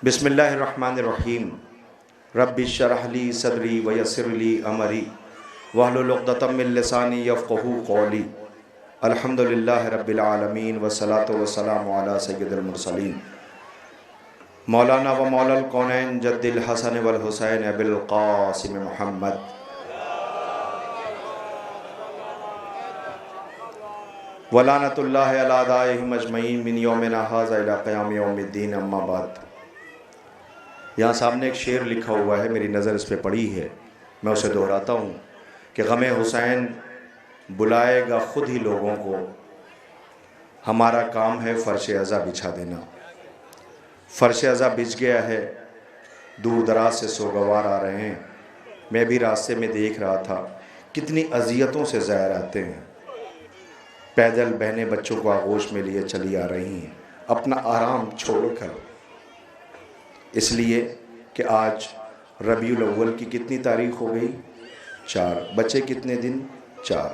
बिस्मिल्लाहिर्रहमानिर्रहीम। रब्बि इश्रह ली सदरी व यस्सिर ली अमरी वहलुल उक़दतम मिन लिसानी यफ़क़हू क़ौली। अल्हम्दुलिल्लाहि रब्बिल आलमीन वस्सलातु वस्सलामु अला सय्यिदिल मुरसलीन मौलाना व मौलल कौनैन जद्दिल हसन वल हुसैन अबिल क़ासिम मुहम्मद वलानतुल्लाहि अला आदाइहिम अजमईन मिन यौमिना हाज़ा इला क़याम यौमिद्दीन। अम्मा बाद। यहाँ सामने एक शेर लिखा हुआ है, मेरी नज़र इस पर पड़ी है, मैं उसे दोहराता हूँ कि ग़मे हुसैन बुलाएगा ख़ुद ही लोगों को, हमारा काम है फ़र्श अज़ा बिछा देना। फ़र्श अज़ा बिछ गया है, दूर दराज से सोगवार आ रहे हैं। मैं भी रास्ते में देख रहा था कितनी अज़ियतों से ज़ायर आते हैं। पैदल बहनें बच्चों को आगोश में लिए चली आ रही हैं अपना आराम छोड़कर, इसलिए कि आज रबीउल अव्वल की कितनी तारीख हो गई? 4। बच्चे कितने दिन? 4।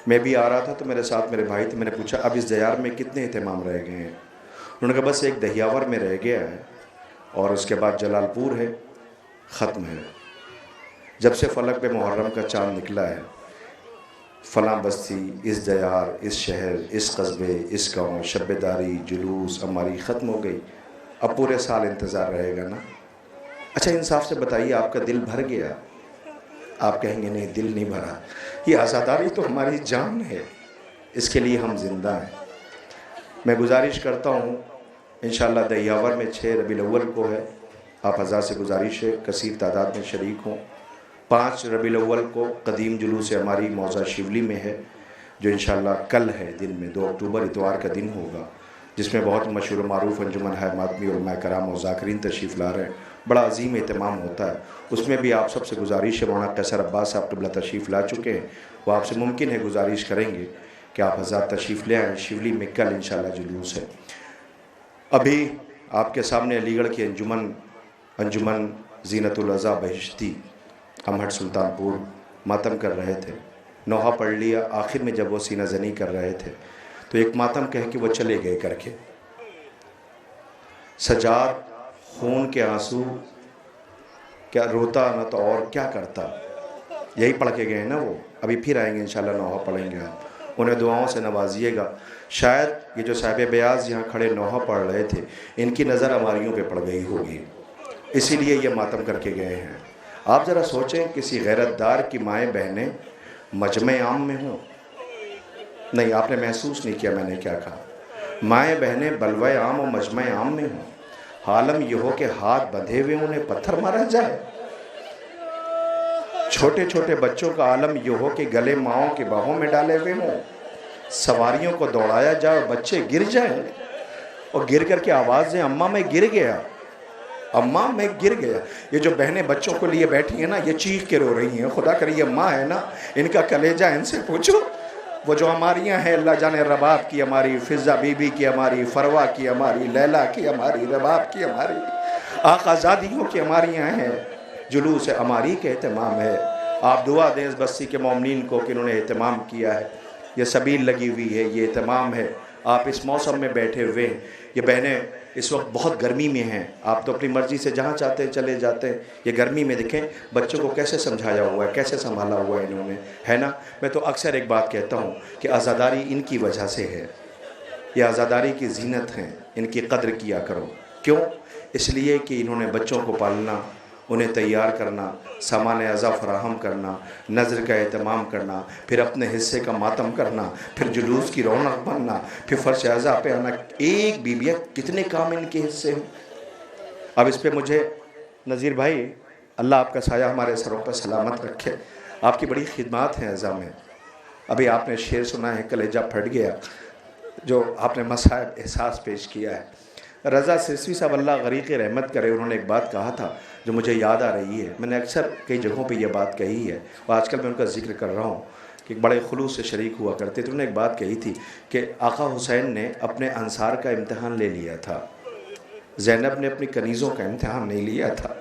मैं भी आ रहा था तो मेरे साथ मेरे भाई थे। मैंने पूछा अब इस दयार में कितने एहतमाम रह गए हैं? उन्होंने कहा बस एक दहियावर में रह गया है और उसके बाद जलालपुर है, ख़त्म है। जब से फ़लक पे मुहर्रम का चाँद निकला है, फ़लाँ बस्ती, इस दयार, इस शहर, इस कस्बे, इस गाँव, शब्बेदारी, जुलूस, हमारी ख़त्म हो गई। अब पूरे साल इंतज़ार रहेगा ना। अच्छा इंसाफ से बताइए, आपका दिल भर गया? आप कहेंगे नहीं, दिल नहीं भरा। ये आज़ादारी तो हमारी जान है, इसके लिए हम ज़िंदा हैं। मैं गुजारिश करता हूँ, इंशाअल्लाह दहियावर में 6 रबीउल अव्वल को है। आप हज़ार से गुजारिश है कसीर तादाद में शरीक हों। 5 रबीउल अव्वल को कदीम जुलूस हमारी मौज़ा शिवली में है, जो इंशाअल्लाह कल है, दिन में 2 अक्टूबर इतवार का दिन होगा, जिसमें बहुत मशहूर मारूफ़ अंजुमन है मातमी उलमा कराम और ज़ाकिरीन तशरीफ़ ला रहे हैं। बड़ा अजीम एहतमाम होता है। उसमें भी आप सबसे गुजारिश है, मौलाना कैसर अब्बास साहब क़िबला तशरीफ़ ला चुके हैं, वो आपसे मुमकिन है गुजारिश करेंगे कि आप हज़ार तशरीफ़ ले आएँ। शिवली में कल इंशाअल्लाह जुलूस है। अभी आपके सामने अलीगढ़ की अंजुमन ज़ीनतुल अज़ा बहिश्ती अमहट सुल्तानपुर मातम कर रहे थे। नोहा पढ़ लिया, आखिर में जब वो सीना ज़नी कर रहे थे तो एक मातम कह के वो चले गए करके, सजाद खून के आंसू क्या रोता न तो और क्या करता, यही पढ़ के गए ना वो। अभी फिर आएंगे इंशाल्लाह, नोहा पढ़ेंगे, आप उन्हें दुआओं से नवाजिएगा। शायद ये जो साहिब बयाज यहाँ खड़े नोहा पढ़ रहे थे, इनकी नज़र हमारियों पे पड़ गई होगी, इसीलिए ये मातम करके गए हैं। आप ज़रा सोचें, किसी गैरतदार की माएँ बहनें मजमे आम में हों। नहीं, आपने महसूस नहीं किया मैंने क्या कहा। माएँ बहनें बलवे आम और मजमे आम में हों, हालम ये हो के हाथ बंधे हुए उन्हें पत्थर मारा जाए। छोटे छोटे बच्चों का आलम ये हो कि गले माओं के बाहों में डाले हुए हों, सवारियों को दौड़ाया जाए और बच्चे गिर जाएं और गिर करके आवाज़ दें, अम्मा मैं गिर गया, अम्मा मैं गिर गया। ये जो बहनें बच्चों को लिए बैठी हैं ना, ये चीख के रो रही हैं। खुदा करिए माँ है ना, इनका कलेजा, इनसे पूछो। वो जो हमारियाँ हैं, अल्लाह जाने, रबाब की हमारी, फिज़ा बीबी की हमारी, फरवा की हमारी, लैला की हमारी, रबाब की हमारी, आकाज़ादियों की हमारियाँ हैं, जुलूस हमारी के एहतमाम है। आप दुआ दें इस बस्ती के मोमिनीन को कि इन्होंने एहतमाम किया है, ये सबील लगी हुई है, ये एहतमाम है। आप इस मौसम में बैठे हुए हैं, ये बहनें इस वक्त बहुत गर्मी में हैं, आप तो अपनी मर्ज़ी से जहाँ चाहते हैं चले जाते हैं। ये गर्मी में देखें बच्चों को कैसे समझाया हुआ है, कैसे संभाला हुआ है इन्होंने, है ना। मैं तो अक्सर एक बात कहता हूँ कि आज़ादारी इनकी वजह से है, ये आज़ादारी की जीनत हैं, इनकी कद्र किया करो। क्यों? इसलिए कि इन्होंने बच्चों को पालना, उन्हें तैयार करना, सामान अज़ा फराहम करना, नज़र का एहतमाम करना, फिर अपने हिस्से का मातम करना, फिर जुलूस की रौनक बनना, फिर फ़र्श अज़ा पे आना। एक बीबिया कितने काम इनके हिस्से हैं। अब इस पे मुझे नज़ीर भाई, अल्लाह आपका साया हमारे सरों पर सलामत रखे, आपकी बड़ी खिदमत हैं अज़ा में। अभी आपने शेर सुना है, कलेजा फट गया, जो आपने मसाइब एहसास पेश किया है। रज़ा सिरसी साहब अल्लाह गरीक़ रहमत करे, उन्होंने एक बात कहा था जो मुझे याद आ रही है। मैंने अक्सर कई जगहों पे ये बात कही है और आजकल मैं उनका जिक्र कर रहा हूँ कि बड़े खुलूस से शरीक हुआ करते थे। उन्होंने एक बात कही थी कि आका हुसैन ने अपने अंसार का इम्तहान ले लिया था, ज़ैनब ने अपनी कनीज़ों का इम्तहान नहीं लिया था।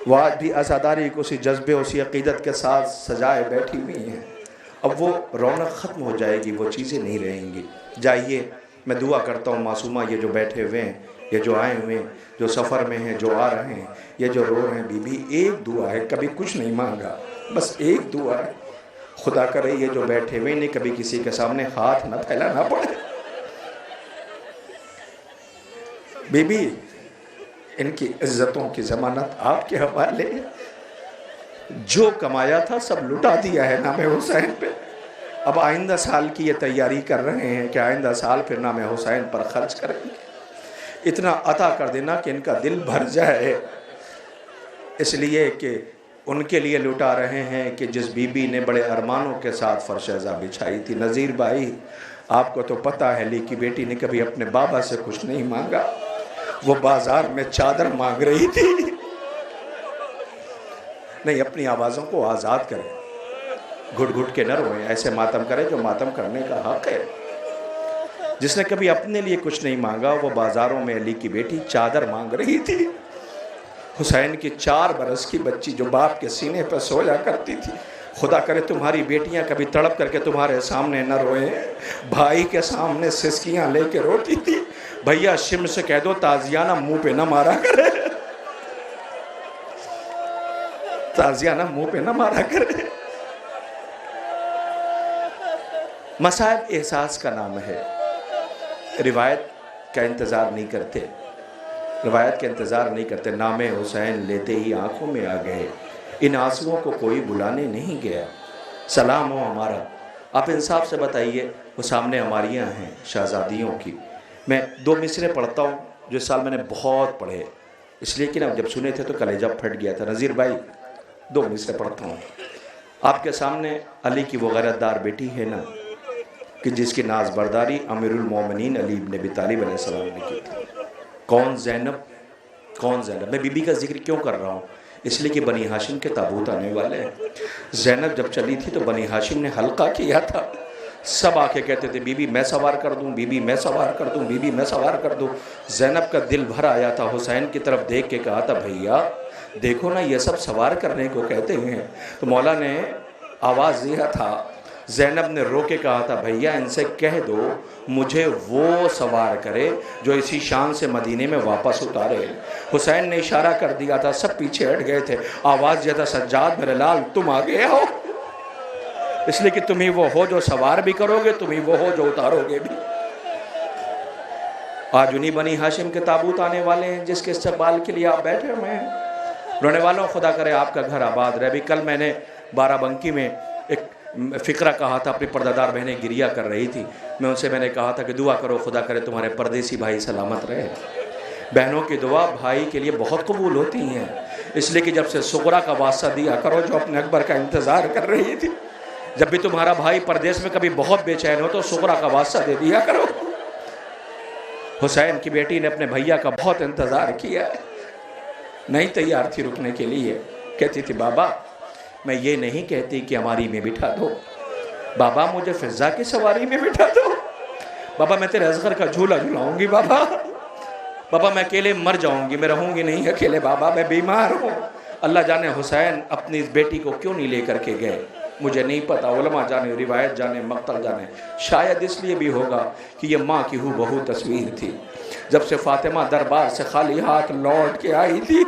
वह आज भी आज़ादारी को उसी जज्बे, उसी अक़ीदत के साथ सजाए बैठी हुई हैं। अब वो रौनक ख़त्म हो जाएगी, वो चीज़ें नहीं रहेंगी। जाइए, मैं दुआ करता हूँ मासूमा ये जो बैठे हुए हैं ये जो आए हुए हैं, जो सफ़र में हैं, जो आ रहे हैं, ये जो रो रहे हैं, बीबी एक दुआ है, कभी कुछ नहीं मांगा, बस एक दुआ है, खुदा करे ये जो बैठे हुए नहीं कभी किसी के सामने हाथ न फैलाना पड़े। बीबी, इनकी इज्जतों की जमानत आपके हवाले, जो कमाया था सब लुटा दिया है नामे हुसैन पे। अब आइंदा साल की ये तैयारी कर रहे हैं कि आइंदा साल फिर नामे हुसैन पर खर्च करेंगे। इतना अता कर देना कि इनका दिल भर जाए, इसलिए कि उनके लिए लुटा रहे हैं कि जिस बीबी ने बड़े अरमानों के साथ फरशेज़ा बिछाई थी। नज़ीर भाई, आपको तो पता है अली की बेटी ने कभी अपने बाबा से कुछ नहीं मांगा, वो बाजार में चादर मांग रही थी। नहीं, अपनी आवाज़ों को आज़ाद करें, घुट घुट के न रोएं, ऐसे मातम करें जो मातम करने का हक है। जिसने कभी अपने लिए कुछ नहीं मांगा, वो बाजारों में अली की बेटी चादर मांग रही थी। हुसैन की 4 बरस की बच्ची जो बाप के सीने पर सोया करती थी, खुदा करे तुम्हारी बेटियां कभी तड़प करके तुम्हारे सामने न रोए। भाई के सामने सिसकियां लेके रोती थी। भैया शिम से कह दो ताजियाना मुंह पे न मारा करे, ताजियाना मुंह पे न मारा करे। मसाइब एहसास का नाम है, रिवायत का इंतज़ार नहीं करते, रिवायत का इंतज़ार नहीं करते। नामे हुसैन लेते ही आंखों में आ गए, इन आंसुओं को कोई बुलाने नहीं गया। सलाम हो हमारा, आप इंसाफ से बताइए, वो सामने हमारियाँ हैं शहज़ादियों की। मैं 2 मिसरे पढ़ता हूँ जो इस साल मैंने बहुत पढ़े, इसलिए कि ना जब सुने थे तो कलेजा फट गया था। नज़ीर भाई, 2 मिसरे पढ़ता हूँ। आपके सामने अली की वो गैरतदार बेटी है ना, कि जिसकी नाज बरदारी अमीरुल मोमिनीन अली इब्न अबी तालिब अलैहिस्सलाम ने की थी। कौन ज़ैनब, कौन ज़ैनब? मैं बीबी का जिक्र क्यों कर रहा हूँ? इसलिए कि बनी हाशिम के ताबूत आने वाले हैं। ज़ैनब जब चली थी तो बनी हाशिम ने हल्का किया था, सब आके कहते थे बीबी मैं सवार कर दूँ, बीबी मैं सवार कर दूँ, बीबी मैं सवार कर दूँ। ज़ैनब का दिल भर आया था, हुसैन की तरफ देख के कहा था भैया देखो ना ये सब सवार करने को कहते हैं। तो मौला ने आवाज़ दिया था, ज़ैनब ने रो के कहा था भैया इनसे कह दो मुझे वो सवार करे जो इसी शान से मदीने में वापस उतारे। हुसैन ने इशारा कर दिया था, सब पीछे हट गए थे। आवाज़ दिया था सज्जाद मेरे लाल तुम आगे आओ, इसलिए कि तुम ही वो हो जो सवार भी करोगे, तुम ही वो हो जो उतारोगे भी। आज उन्हीं बनी हाशिम के ताबूत आने वाले हैं जिसके इस्तकबाल के लिए आप बैठे हुए हैं। रोने वालों खुदा करे आपका घर आबाद रहे। अभी कल मैंने बाराबंकी में एक फ़िक्रा कहा था, अपनी पर्दादार बहनें गिरिया कर रही थी, मैं उनसे मैंने कहा था कि दुआ करो खुदा करे तुम्हारे परदेसी भाई सलामत रहे। बहनों की दुआ भाई के लिए बहुत कबूल होती हैं, इसलिए कि जब से सुगरा का वास्ता दिया करो जो अपने अकबर का इंतज़ार कर रही थी। जब भी तुम्हारा भाई परदेश में कभी बहुत बेचैन हो तो सुगरा का वास्ता दे दिया करो। हुसैन की बेटी ने अपने भैया का बहुत इंतज़ार किया, नहीं तैयार थी रुकने के लिए। कहती थी बाबा मैं ये नहीं कहती कि हमारी में बिठा दो, बाबा मुझे फिजा की सवारी में बिठा दो, बाबा मैं तेरे असगर का झूला झुलाऊंगी, बाबा बाबा मैं अकेले मर जाऊंगी, मैं रहूंगी नहीं अकेले, बाबा मैं बीमार हूँ। अल्लाह जाने हुसैन अपनी इस बेटी को क्यों नहीं लेकर के गए, मुझे नहीं पता, उलमा जाने, रिवायत जाने, मक्तल जाने। शायद इसलिए भी होगा कि ये माँ की हूबहू तस्वीर थी। जब से फातिमा दरबार से खाली हाथ लौट के आई थी,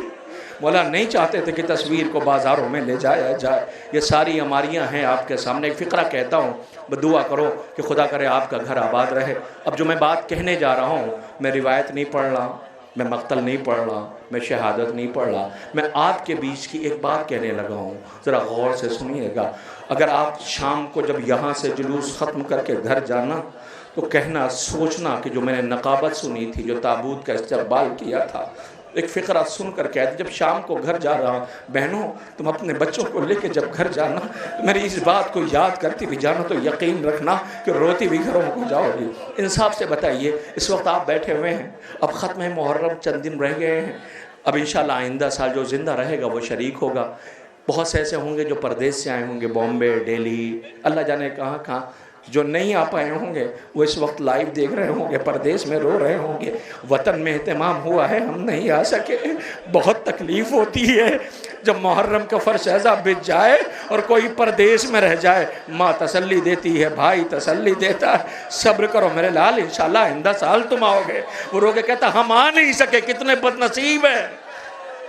मौला नहीं चाहते थे कि तस्वीर को बाज़ारों में ले जाया जाए। ये सारी हमारियाँ हैं आपके सामने। एक फ़िक्रा कहता हूँ, दुआ करो कि खुदा करे आपका घर आबाद रहे। अब जो मैं बात कहने जा रहा हूँ, मैं रिवायत नहीं पढ़ रहा, मैं मक्तल नहीं पढ़ रहा, मैं शहादत नहीं पढ़ रहा, मैं आपके बीच की एक बात कहने लगा हूँ, ज़रा गौर से सुनिएगा। अगर आप शाम को जब यहाँ से जुलूस ख़त्म करके घर जाना तो कहना, सोचना कि जो मैंने नकाबत सुनी थी, जो ताबूत का इस्तकबाल किया था, एक फ़िक्रा सुन कर कहते जब शाम को घर जा रहा हूँ, बहनों तुम अपने बच्चों को लेके जब घर जाना तो मेरी इस बात को याद करती भी जाना, तो यकीन रखना कि रोती भी घरों को जाओगी। इंसाफ से बताइए, इस वक्त आप बैठे हुए हैं, अब ख़त्म मुहर्रम चंद दिन रह गए हैं, अब इंशाल्लाह आइंदा साल जो ज़िंदा रहेगा वो शरीक होगा। बहुत से ऐसे होंगे जो परदेश से आए होंगे, बॉम्बे, दिल्ली, अल्लाह जाने कहाँ कहाँ। जो नहीं आ पाए होंगे वो इस वक्त लाइव देख रहे होंगे, परदेश में रो रहे होंगे, वतन में एहतमाम हुआ है हम नहीं आ सके, बहुत तकलीफ़ होती है। जब मुहर्रम का फर्श ऐसा बीत जाए और कोई परदेश में रह जाए, माँ तसल्ली देती है, भाई तसल्ली देता है, सब्र करो मेरे लाल, इंशाल्लाह आइंदा साल तुम आओगे। वो रोके कहता हम आ नहीं सके, कितने बदनसीब है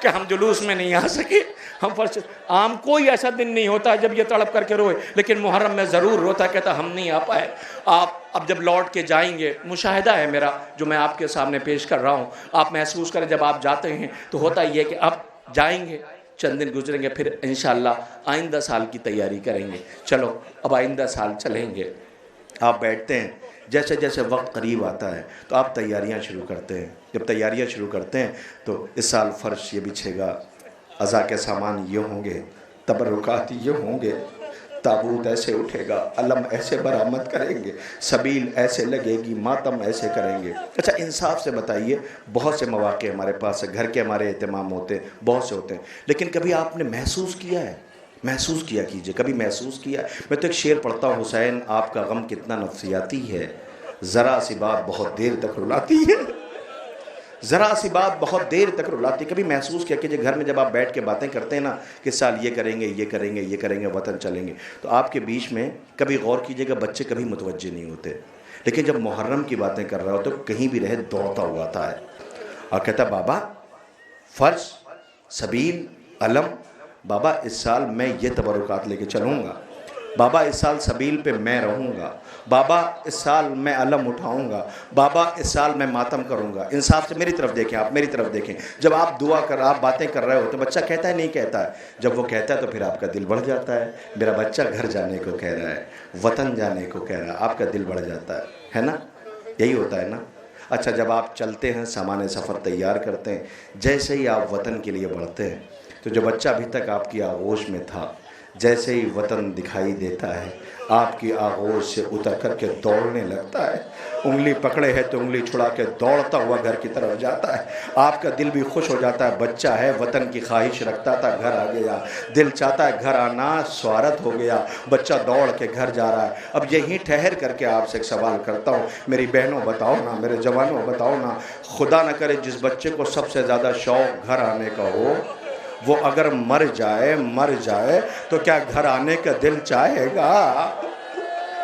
कि हम जुलूस में नहीं आ सके। हम फर्श आम कोई ऐसा दिन नहीं होता जब ये तड़प करके रोए, लेकिन मुहर्रम में ज़रूर रोता, कहता हम नहीं आ पाए। आप अब जब लौट के जाएंगे, मुशाहिदा है मेरा जो मैं आपके सामने पेश कर रहा हूँ, आप महसूस करें जब आप जाते हैं तो होता ही है कि अब जाएंगे, चंद दिन गुजरेंगे, फिर इंशाअल्लाह आइंदा साल की तैयारी करेंगे। चलो अब आइंदा साल चलेंगे। आप बैठते हैं, जैसे जैसे वक्त करीब आता है तो आप तैयारियां शुरू करते हैं। जब तैयारियां शुरू करते हैं तो इस साल फ़र्श ये बिछेगा, अज़ा के सामान ये होंगे, तबरुकात ये होंगे, ताबूत ऐसे उठेगा, अलम ऐसे बरामद करेंगे, सबील ऐसे लगेगी, मातम ऐसे करेंगे। अच्छा इंसाफ से बताइए, बहुत से मौक़े हमारे पास है, घर के हमारे एहतमाम होते हैं, बहुत से होते हैं, लेकिन कभी आपने महसूस किया है? महसूस किया कीजिए, कभी महसूस किया है? मैं तो एक शेर पढ़ता हूँ, हुसैन आपका गम कितना नफसियाती है, ज़रा सी बात बहुत देर तक रुलाती है, ज़रा सी बात बहुत देर तक रुलाती है। कभी महसूस किया कीजिए, घर में जब आप बैठ के बातें करते हैं ना कि साल ये करेंगे, ये करेंगे, ये करेंगे, वतन चलेंगे, तो आपके बीच में कभी गौर कीजिएगा, बच्चे कभी मुतवज्जे नहीं होते, लेकिन जब मुहर्रम की बातें कर रहा हो तो कहीं भी रहे दौड़ता हुआ आता है और कहता बाबा फ़र्श, सबील, अलम, बाबा इस साल मैं ये तबरुकात लेके चलूँगा, बाबा इस साल सबील पे मैं रहूँगा, बाबा इस साल मैं अलम उठाऊँगा, बाबा इस साल मैं मातम करूँगा। इंसाफ से मेरी तरफ देखें, आप मेरी तरफ देखें। जब आप दुआ कर, आप बातें कर रहे हो तो बच्चा कहता है नहीं कहता है? जब वो कहता है तो फिर आपका दिल बढ़ जाता है, मेरा बच्चा घर जाने को कह रहा है, वतन जाने को कह रहा है, आपका दिल बढ़ जाता है ना? यही होता है ना? अच्छा जब आप चलते हैं, सामान सफ़र तैयार करते हैं, जैसे ही आप वतन के लिए बढ़ते हैं तो जो बच्चा अभी तक आपकी आगोश में था, जैसे ही वतन दिखाई देता है आपकी आगोश से उतर कर के दौड़ने लगता है। उंगली पकड़े है तो उंगली छुड़ा के दौड़ता हुआ घर की तरफ जाता है। आपका दिल भी खुश हो जाता है, बच्चा है, वतन की ख्वाहिश रखता था, घर आ गया, दिल चाहता है घर आना, स्वागत हो गया, बच्चा दौड़ के घर जा रहा है। अब यहीं ठहर करके आपसे एक सवाल करता हूँ, मेरी बहनों बताओ ना, मेरे जवानों बताओ ना, खुदा न करे जिस बच्चे को सबसे ज़्यादा शौक़ घर आने का हो, वो अगर मर जाए तो क्या घर आने का दिल चाहेगा?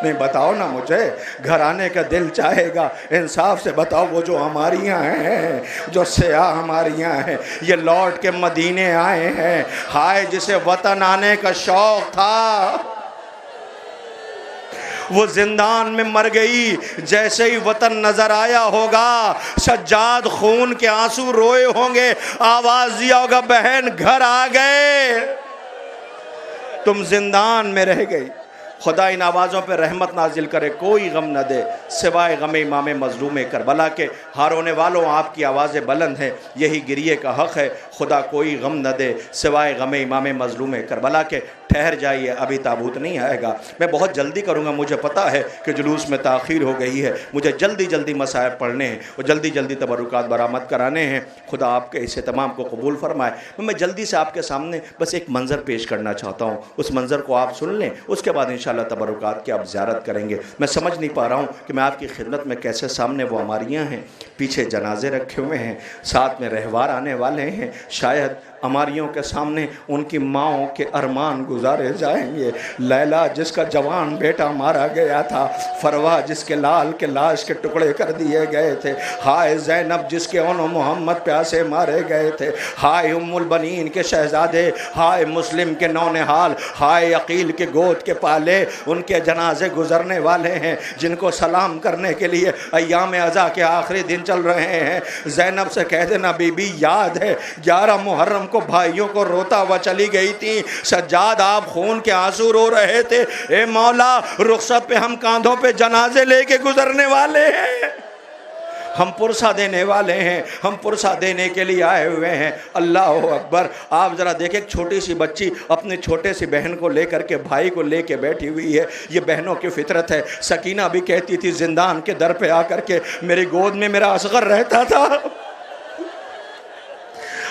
नहीं बताओ ना मुझे, घर आने का दिल चाहेगा? इंसाफ से बताओ, वो जो हमारी यहाँ हैं, जो सयाह हमारी यहाँ हैं, ये लौट के मदीने आए हैं, हाय जिसे वतन आने का शौक़ था वो जिंदान में मर गई, जैसे ही वतन नजर आया होगा सज्जाद खून के आंसू रोए होंगे, आवाज दिया होगा बहन घर आ गए, तुम जिंदान में रह गई। खुदा इन आवाज़ों पर रहमत नाजिल करे, कोई गम न दे सिवाय गम इमाम मज़लूम करबला के। हारोने वालों आपकी आवाज़ें बुलंद हैं, यही गिरिए का हक़ है, खुदा कोई गम न दे सिवाय गम इमाम मज़लूम करबला के। ठहर जाइए, अभी ताबूत नहीं आएगा, मैं बहुत जल्दी करूँगा, मुझे पता है कि जुलूस में ताख़ीर हो गई है, मुझे जल्दी जल्दी मसाइब पढ़ने हैं और जल्दी जल्दी तबरुकात बरामद कराने हैं। खुदा आपके इस तमाम को कबूल फरमाए। मैं जल्दी से आपके सामने बस एक मंज़र पेश करना चाहता हूँ, उस मंज़र को आप सुन लें, उसके बाद इंशाअल्लाह तबरुकात की आप ज़ियारत करेंगे। मैं समझ नहीं पा रहा हूँ कि मैं आपकी खिदमत में कैसे, सामने वो हमारियाँ हैं, पीछे जनाजे रखे हुए हैं, साथ में रहवार आने वाले हैं, शायद हमारियों के सामने उनकी माओं के अरमान गुजारे जाएंगे। लैला जिसका जवान बेटा मारा गया था, फरवा जिसके लाल के लाश के टुकड़े कर दिए गए थे, हाय ज़ैनब जिसके उन मोहम्मद प्यासे मारे गए थे, हाय उम्मुल बनीन के शहजादे, हाय मुस्लिम के नौनिहाल, हाय अकील के गोद के पाले, उनके जनाजे गुजरने वाले हैं जिनको सलाम करने के लिए अय्याम अज़ा के आखिरी दिन चल रहे हैं। ज़ैनब से कह देना बीबी याद है 11 मुहर्रम को भाइयों को रोता हुआ चली गई थी, सज्जाद आप खून के आंसू रो रहे थे, ए मौला रुखसत पे हम कांधों पे जनाजे लेके गुजरने वाले हैं, हम पुरसा देने वाले हैं, हम पुरसा देने के लिए आए हुए हैं। अल्लाह अकबर। आप ज़रा देखें, एक छोटी सी बच्ची अपने छोटे सी बहन को लेकर के, भाई को लेके बैठी हुई है, ये बहनों की फितरत है। सकीना भी कहती थी जिंदान के दर पे आकर के मेरी गोद में मेरा असगर रहता था,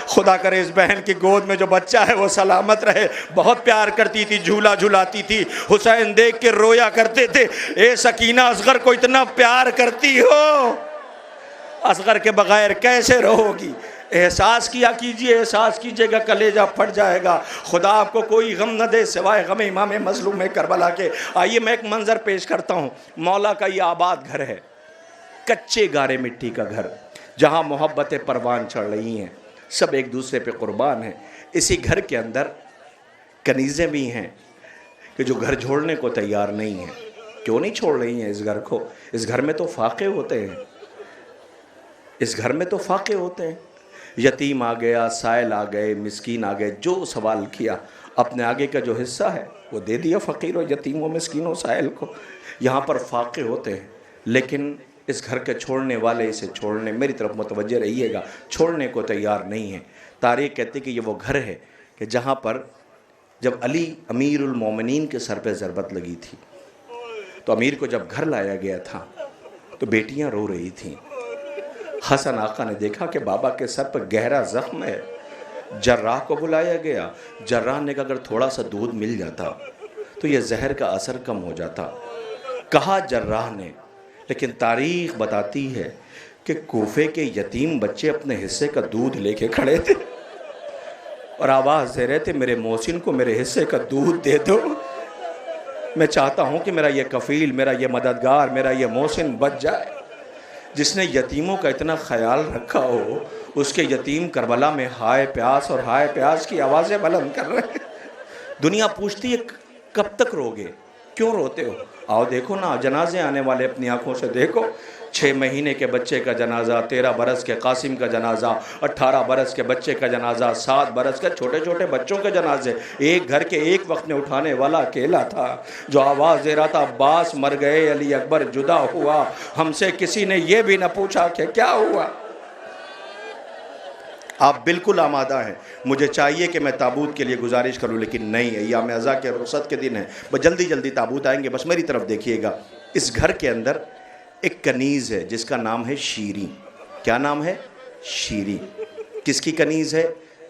खुदा करे इस बहन की गोद में जो बच्चा है वो सलामत रहे। बहुत प्यार करती थी, झूला झुलाती थी, हुसैन देख के रोया करते थे, ए सकीना असगर को इतना प्यार करती हो, असगर के बगैर कैसे रहोगी? एहसास किया कीजिए, एहसास कीजिएगा कलेजा फट जाएगा। खुदा आपको कोई गम न दे सिवाय गम इमाम मजलूम करबला के। आइए मैं एक मंजर पेश करता हूँ। मौला का ये आबाद घर है, कच्चे गारे मिट्टी का घर, जहाँ मोहब्बतें परवान चढ़ रही हैं, सब एक दूसरे पे कुर्बान हैं। इसी घर के अंदर कनीज़ें भी हैं कि जो घर छोड़ने को तैयार नहीं हैं। क्यों नहीं छोड़ रही हैं इस घर को? इस घर में तो फाके होते हैं, इस घर में तो फाके होते हैं। यतीम आ गया, साइल आ गए, मिस्कीन आ गए, जो सवाल किया अपने आगे का जो हिस्सा है वो दे दिया फ़कीरों, यतीमों, मिस्कीनों, साइल को। यहाँ पर फाके होते हैं, लेकिन इस घर के छोड़ने वाले इसे छोड़ने, मेरी तरफ मुतवज्जे रहिएगा, छोड़ने को तैयार नहीं है। तारीख़ कहती कि ये वो घर है कि जहाँ पर जब अली अमीरुल मोमिनीन के सर पे ज़रबत लगी थी तो अमीर को जब घर लाया गया था तो बेटियां रो रही थीं। हसन आका ने देखा कि बाबा के सर पर गहरा ज़ख्म है। जर्राह को बुलाया गया। जर्राह ने कहा अगर थोड़ा सा दूध मिल जाता तो ये जहर का असर कम हो जाता। कहा जर्राह ने, लेकिन तारीख़ बताती है कि कूफे के यतीम बच्चे अपने हिस्से का दूध लेके खड़े थे और आवाज़ दे रहे थे मेरे मोहसिन को मेरे हिस्से का दूध दे दो। मैं चाहता हूँ कि मेरा ये कफ़ील, मेरा ये मददगार, मेरा ये मोहसिन बच जाए। जिसने यतीमों का इतना ख्याल रखा हो, उसके यतीम करबला में हाय प्यास और हाय प्यास की आवाज़ें बुलंद कर रहे हैं। दुनिया पूछती है कब तक रोगे, क्यों रोते हो? आओ देखो ना, जनाजे आने वाले अपनी आंखों से देखो। 6 महीने के बच्चे का जनाजा, 13 बरस के कासिम का जनाजा, 18 बरस के बच्चे का जनाजा, 7 बरस के छोटे छोटे बच्चों के जनाजे। एक घर के एक वक्त में उठाने वाला अकेला था जो आवाज़ दे रहा था अब्बास मर गए, अली अकबर जुदा हुआ। हमसे किसी ने यह भी न पूछा कि क्या हुआ। आप बिल्कुल आमादा हैं। मुझे चाहिए कि मैं ताबूत के लिए गुजारिश करूं, लेकिन नहीं है। या में अज़ा के रुखसत के दिन है, बस जल्दी जल्दी ताबूत आएंगे। बस मेरी तरफ देखिएगा। इस घर के अंदर एक कनीज़ है जिसका नाम है शीरी। क्या नाम है? शीरी। किसकी कनीज़ है?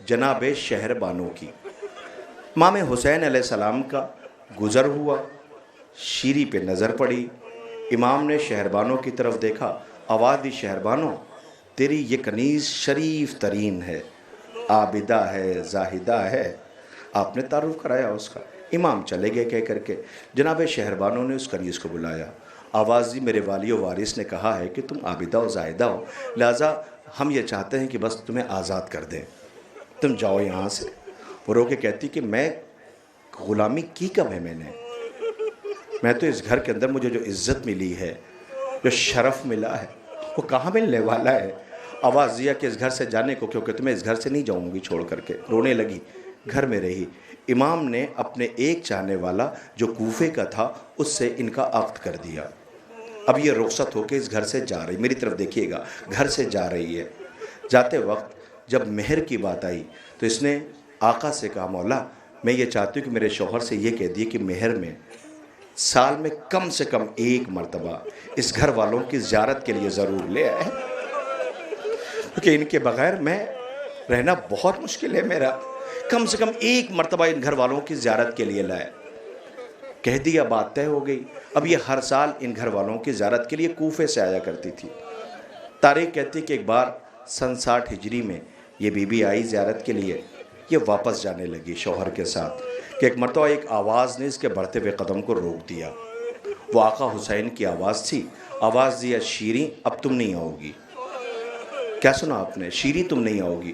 जनाब शहरबानो की। इमाम हुसैन अलैहिस्सलाम का गुज़र हुआ, शीरी पे नज़र पड़ी। इमाम ने शहरबानो की तरफ देखा, आवाज़ दी शहरबानो तेरी ये कनीज़ शरीफ तरीन है, आबिदा है, जाहिदा है। आपने तारुफ कराया उसका। इमाम चले गए कह करके। जनाब शहरबानो ने उस कनीज़ को बुलाया। आवाज़ दी मेरे वाली व वारिस ने कहा है कि तुम आबिदा और जाहिदा हो, लिहाजा हम ये चाहते हैं कि बस तुम्हें आज़ाद कर दें, तुम जाओ यहाँ से। वो रो के कहती कि मैं ग़ुलामी की कब है मैं तो इस घर के अंदर मुझे जो इज़्ज़त मिली है, जो शरफ़ मिला है, वो कहाँ मिलने वाला है। आवाज़ दिया कि इस घर से जाने को, क्योंकि तुम्हें इस घर से नहीं जाऊँगी छोड़ करके। रोने लगी, घर में रही। इमाम ने अपने एक चाहने वाला जो कूफे का था उससे इनका अक़्द कर दिया। अब ये रुखसत होकर इस घर से जा रही, मेरी तरफ देखिएगा, घर से जा रही है। जाते वक्त जब मेहर की बात आई तो इसने आका से कहा मौला मैं ये चाहती हूँ कि मेरे शौहर से ये कह दिए कि मेहर में साल में कम से कम 1 मरतबा इस घर वालों की ज़ियारत के लिए ज़रूर ले आए, क्योंकि इनके बग़ैर मैं रहना बहुत मुश्किल है मेरा। कम से कम 1 मरतबा इन घर वालों की ज़ियारत के लिए लाए। कह दिया, बात तय हो गई। अब ये हर साल इन घर वालों की ज़ियारत के लिए कूफे से आया करती थी। तारीख़ कहती कि एक बार सन 60 हिजरी में ये बीबी आई ज़ियारत के लिए। ये वापस जाने लगी शौहर के साथ कि एक मरतबा एक आवाज़ ने इसके बढ़ते हुए कदम को रोक दिया। वो आका हुसैन की आवाज़ थी। आवाज़ दिया शीरी अब तुम नहीं आओगी। क्या सुना आपने? शीरी तुम नहीं आओगी।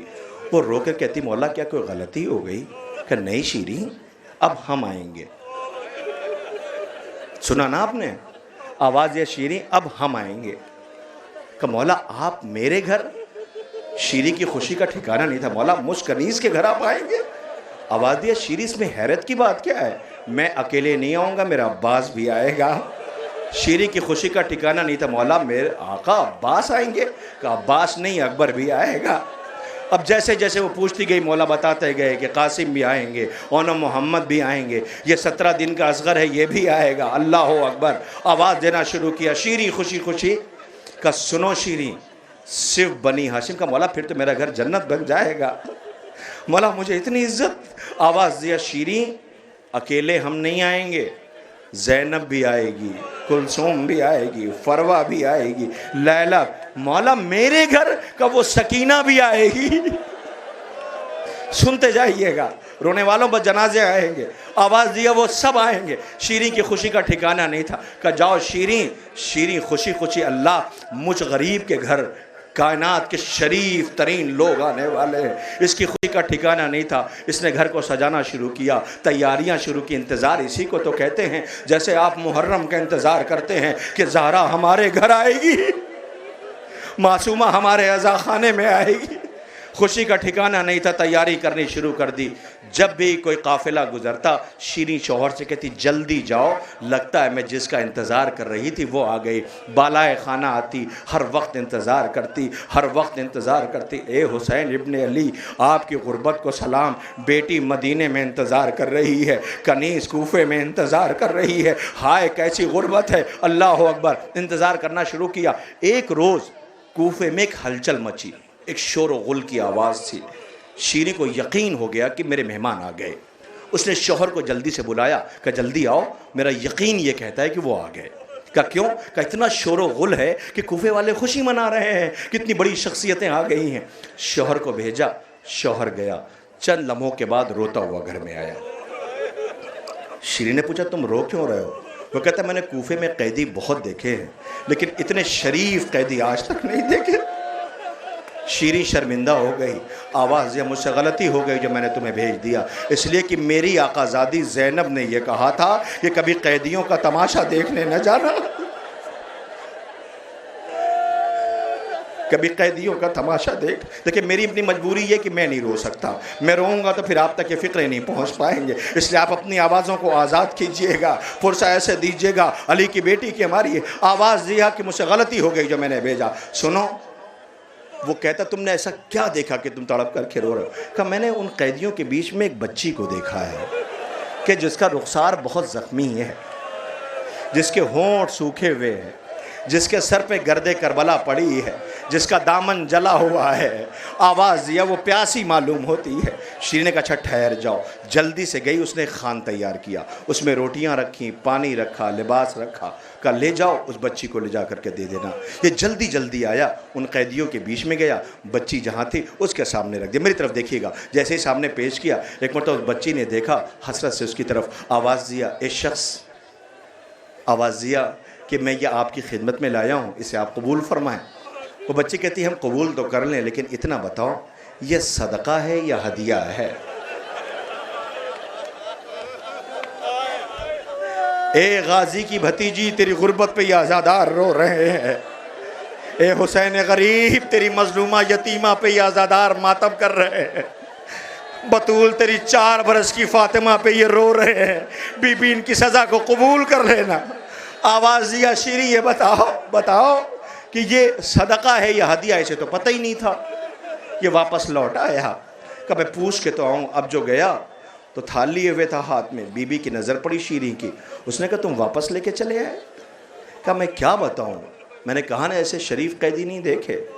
वो रो कर कहती मौला क्या कोई गलती हो गई? कि नहीं शीरी अब हम आएंगे। सुना ना आपने? आवाज़ दिया शीरी अब हम आएंगे। कि मौला आप मेरे घर? शीरी की खुशी का ठिकाना नहीं था। मौला मुझ कनीज़ के घर आप आएंगे? आवाज़ दिया शीरी इसमें हैरत की बात क्या है? मैं अकेले नहीं आऊँगा, मेरा अब्बास भी आएगा। शीरी की खुशी का ठिकाना नहीं था। मौला मेरे आका अब्बास आएंगे? का अब्बास नहीं अकबर भी आएगा। अब जैसे जैसे वो पूछती गई मौला बताते गए कि कासिम भी आएंगे और मोहम्मद भी आएंगे, ये 17 दिन का असगर है ये भी आएगा, अल्लाह अकबर। आवाज़ देना शुरू किया। शीरी खुशी खुशी का सुनो शीरी सिर्फ बनी हाशिम का। मौला फिर तो मेरा घर जन्नत बन जाएगा। मौला मुझे इतनी इज्जत। आवाज़ दिया शीरी अकेले हम नहीं आएंगे, ज़ैनब भी आएगी। कुलसूम भी आएगी, फरवा भी आएगी, लैला, मौला मेरे घर का वो सकीना भी आएगी। सुनते जाइएगा, रोने वालों पर जनाजे आएंगे, आवाज़ दिया वो सब आएंगे। शीरीं की खुशी का ठिकाना नहीं था। कहा जाओ शीरीं, शीरीं खुशी खुशी अल्लाह मुझ गरीब के घर कायनात के शरीफ तरीन लोग आने वाले हैं। इसकी खुशी का ठिकाना नहीं था। इसने घर को सजाना शुरू किया, तैयारियां शुरू की। इंतज़ार इसी को तो कहते हैं, जैसे आप मुहर्रम का इंतज़ार करते हैं कि ज़हरा हमारे घर आएगी, मासूमा हमारे अज़ा खाने में आएगी। खुशी का ठिकाना नहीं था, तैयारी करनी शुरू कर दी। जब भी कोई काफिला गुजरता, शीरीं शौहर से कहती जल्दी जाओ, लगता है मैं जिसका इंतज़ार कर रही थी वो आ गई। बालाए खाना आती, हर वक्त इंतज़ार करती, हर वक्त इंतज़ार करती। ए हुसैन इब्ने अली, आपकी गुर्बत को सलाम, बेटी मदीने में इंतज़ार कर रही है, कनीस कूफे में इंतज़ार कर रही है। हाय कैसी गुर्बत है, अल्लाह अकबर। इंतज़ार करना शुरू किया। एक रोज़ कूफे में एक हलचल मची, एक शोर गुल की आवाज़ थी। शीरीं को यकीन हो गया कि मेरे मेहमान आ गए। उसने शौहर को जल्दी से बुलाया, कहा जल्दी आओ, मेरा यकीन ये कहता है कि वो आ गए। कहा क्यों? कहा इतना शोर गुल है कि कूफे वाले खुशी मना रहे हैं, कितनी बड़ी शख्सियतें आ गई हैं। शौहर को भेजा, शौहर गया, चंद लम्हों के बाद रोता हुआ घर में आया। शीरीं ने पूछा तुम रो क्यों रहे हो? वो कहता मैंने कूफे में कैदी बहुत देखे हैं, लेकिन इतने शरीफ कैदी आज तक नहीं देखे। शीरीं शर्मिंदा हो गई, आवाज़ दिया मुझसे गलती हो गई जो मैंने तुम्हें भेज दिया, इसलिए कि मेरी आकाज़ादी ज़ैनब ने यह कहा था कि कभी कैदियों का तमाशा देखने न जाना, कभी कैदियों का तमाशा देख। देखिए मेरी अपनी मजबूरी है कि मैं नहीं रो सकता, मैं रोऊंगा तो फिर आप तक ये फ़िक्र नहीं पहुंच पाएंगे, इसलिए आप अपनी आवाज़ों को आज़ाद कीजिएगा, फुर्सा ऐसे दीजिएगा। अली की बेटी की हमारी आवाज़ दिया कि मुझसे गलती हो गई जो मैंने भेजा। सुनो, वो कहता तुमने ऐसा क्या देखा कि तुम तड़प करके रो रहे हो? कहा मैंने उन कैदियों के बीच में एक बच्ची को देखा है कि जिसका रुखसार बहुत ज़ख्मी है, जिसके होंठ सूखे हुए हैं, जिसके सर पे गर्दे करबला पड़ी है, जिसका दामन जला हुआ है। आवाज़ दिया वो प्यासी मालूम होती है। शीरीं ने कहा अच्छा ठहर जाओ। जल्दी से गई, उसने खान तैयार किया, उसमें रोटियां रखी, पानी रखा, लिबास रखा। कहा ले जाओ उस बच्ची को ले जा करके दे देना। ये जल्दी जल्दी आया, उन कैदियों के बीच में गया, बच्ची जहाँ थी उसके सामने रख दिया। मेरी तरफ देखिएगा, जैसे ही सामने पेश किया, एक मरतबा उस बच्ची ने देखा, हसरत से उसकी तरफ आवाज़ दिया, ए शख्स, आवाज़ दिया कि मैं ये आपकी खिदमत में लाया हूँ, इसे आप कबूल फरमाएं। वो बच्ची कहती हम कबूल तो कर लें, लेकिन इतना बताओ ये सदका है या हदिया है? ए गाजी की भतीजी, तेरी गुर्बत पे ये आज़ादार रो रहे हैं। ए हुसैन गरीब, तेरी मजलूमा यतीमा पे ये आज़ादार मातम कर रहे हैं। बतूल, तेरी 4 बरस की फातिमा पे ये रो रहे हैं। बीबी इनकी सज़ा को कबूल कर लेना। आवाज़ दिया शीरीं ये बताओ कि ये सदका है या हदिया? इसे तो पता ही नहीं था। ये वापस लौट आया, कब मैं पूछ के तो आऊँ। अब जो गया तो थाल लिए हुए था हाथ में। बीबी की नज़र पड़ी शीरीं की, उसने कहा तुम वापस लेके चले आए? कहा मैं क्या बताऊँ, मैंने कहा ना ऐसे शरीफ कैदी नहीं देखे।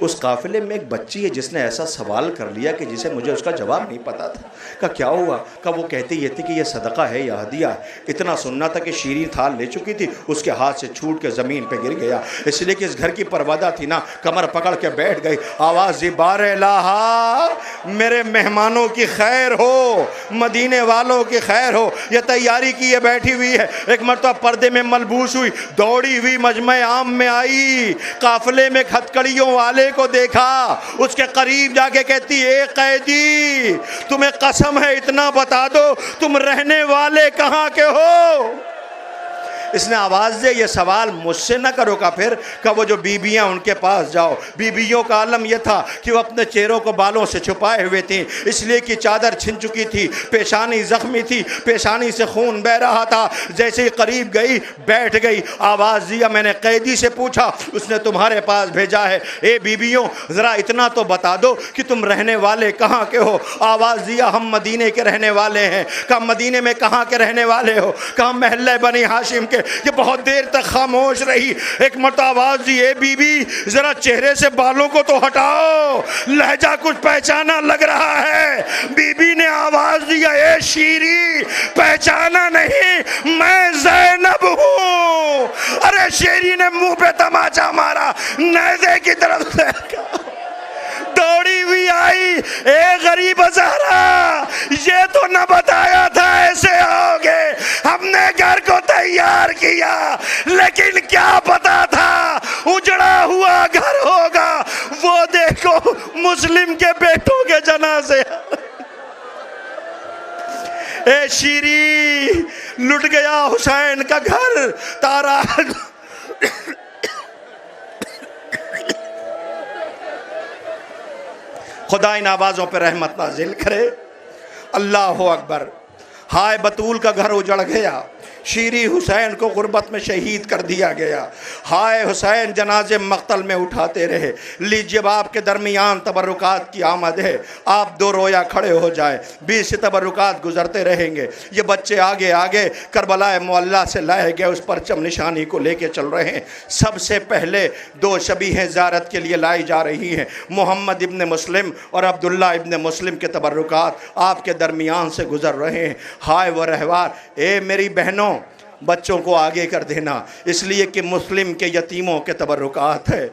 उस काफिले में एक बच्ची है जिसने ऐसा सवाल कर लिया कि जिसे मुझे उसका जवाब नहीं पता था। कहा क्या हुआ? कहा वो कहती ये थी कि ये सदका है या हदिया है। इतना सुनना था कि शीरीं थाल ले चुकी थी, उसके हाथ से छूट के ज़मीन पे गिर गया। इसलिए कि इस घर की परवादा थी ना, कमर पकड़ के बैठ गई। आवाज़ बारहा, मेरे मेहमानों की खैर हो, मदीने वालों की खैर हो। ये तैयारी की ये बैठी हुई है। एक मरतबा पर्दे में मलबूस हुई, दौड़ी हुई मजमे आम में आई, काफिले में हथकड़ियों वाले को देखा, उसके करीब जाके कहती ए कैदी, तुम्हें कसम है इतना बता दो तुम रहने वाले कहाँ के हो? इसने आवाज़ दे ये सवाल मुझसे न करो। का फिर का वो जो बीबियाँ उनके पास जाओ। बीबियों का आलम यह था कि वो अपने चेहरों को बालों से छुपाए हुए थी, इसलिए कि चादर छिन चुकी थी, पेशानी जख्मी थी, पेशानी से खून बह रहा था। जैसे ही करीब गई बैठ गई। आवाज़ दिया मैंने कैदी से पूछा, उसने तुम्हारे पास भेजा है। ए बीबियों ज़रा इतना तो बता दो कि तुम रहने वाले कहाँ के हो? आवाज़ दिया हम मदीने के रहने वाले हैं। कहा मदीने में कहाँ के रहने वाले हो? कहा महल्ले बनी हाशिम के। ये बहुत देर तक खामोश रही। एक मरतबा आवाज़ दी ए बीबी जरा चेहरे से बालों को तो हटाओ, लहजा कुछ पहचाना लग रहा है। बीबी ने आवाज़ दिया ए शीरीं, पहचाना नहीं, मैं ज़ैनब हूँ। शेरी ने मुंह पे तमाचा मारा, नेज़े की तरफ से दौड़ी हुई आई, ए गरीब हज़ारा, ये तो न बताया था ऐसे आओगे, हमने घर को तैयार किया, लेकिन क्या पता था उजड़ा हुआ घर होगा। वो देखो मुस्लिम के बेटों के जनाजे। ए शीरी, लुट गया हुसैन का घर, तारा खुदा इन आवाज़ों पर रहमत नाजिल करे। अल्लाह अकबर। हाय बतूल का घर उजड़ गया, शीरी हुसैन को गुर्बत में शहीद कर दिया गया। हाय हुसैन जनाजे मक्तल में उठाते रहे। लीजिए आपके दरमियान तबरुकात की आमद है, आप दो रोया खड़े हो जाए, 20 तबरुकात गुजरते रहेंगे। ये बच्चे आगे आगे करबलाए मुअल्ला से लाए गए उस परचम निशानी को लेके चल रहे हैं। सबसे पहले दो शबीहें ज़ियारत के लिए लाई जा रही हैं, मोहम्मद इब्न मुस्लिम और अब्दुल्ला इब्न मुस्लिम के तबरुकात आपके दरमियान से गुजर रहे हैं। हाय वो रहवार, ए मेरी बहनों, बच्चों को आगे कर देना, इसलिए कि मुस्लिम के यतीमों के तबरुकात है।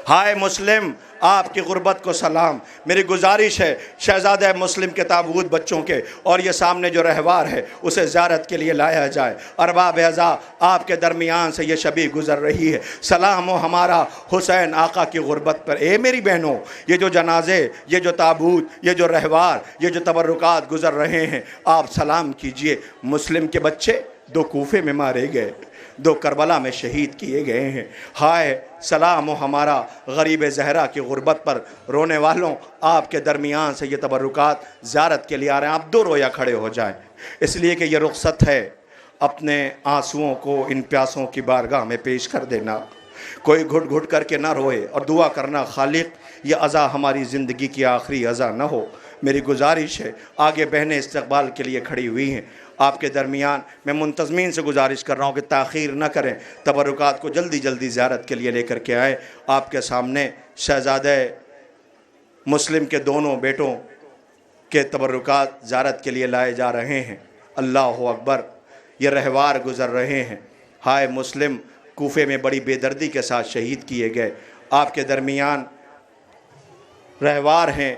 हाय मुस्लिम, आपकी गुर्बत को सलाम। मेरी गुजारिश है शहजादा मुस्लिम के ताबूत बच्चों के और ये सामने जो रहवार है उसे ज़ियारत के लिए लाया जाए। अरबाब अज़ा, आपके दरमियान से ये शबी गुज़र रही है, सलाम हो हमारा हुसैन आका की गुर्बत पर। ए मेरी बहनों, ये जो जनाजे, ये जो ताबूत, ये जो रहवार, ये जो तबरुकात गुज़र रहे हैं, आप सलाम कीजिए। मुस्लिम के बच्चे दो कूफे में मारे गए, दो करबला में शहीद किए गए हैं। हाय सलाम हो हमारा गरीब ज़हरा की गुर्बत पर। रोने वालों, आपके दरमियान से ये तबरुकात ज़ियारत के लिए आ रहे हैं, आप दो रोया खड़े हो जाएं, इसलिए कि ये रुख्सत है अपने आंसुओं को इन प्यासों की बारगाह में पेश कर देना। कोई घुट घुट करके ना रोए और दुआ करना, खालिक ये अज़ा हमारी ज़िंदगी की आखिरी अज़ा ना हो। मेरी गुजारिश है, आगे बहनें इस्तकबाल के लिए खड़ी हुई हैं, आपके दरमियान मैं मुंतज़मीन से गुजारिश कर रहा हूँ कि ताख़ीर न करें, तबरुकात को जल्दी जल्दी ज़ियारत के लिए लेकर के आए। आपके सामने शहज़ादे मुस्लिम के दोनों बेटों के तबरुकात ज़ियारत के लिए लाए जा रहे हैं। अल्लाह अकबर। ये रहवार गुज़र रहे हैं। हाय मुस्लिम कूफे में बड़ी बेदर्दी के साथ शहीद किए गए, आपके दरमियान रहवार हैं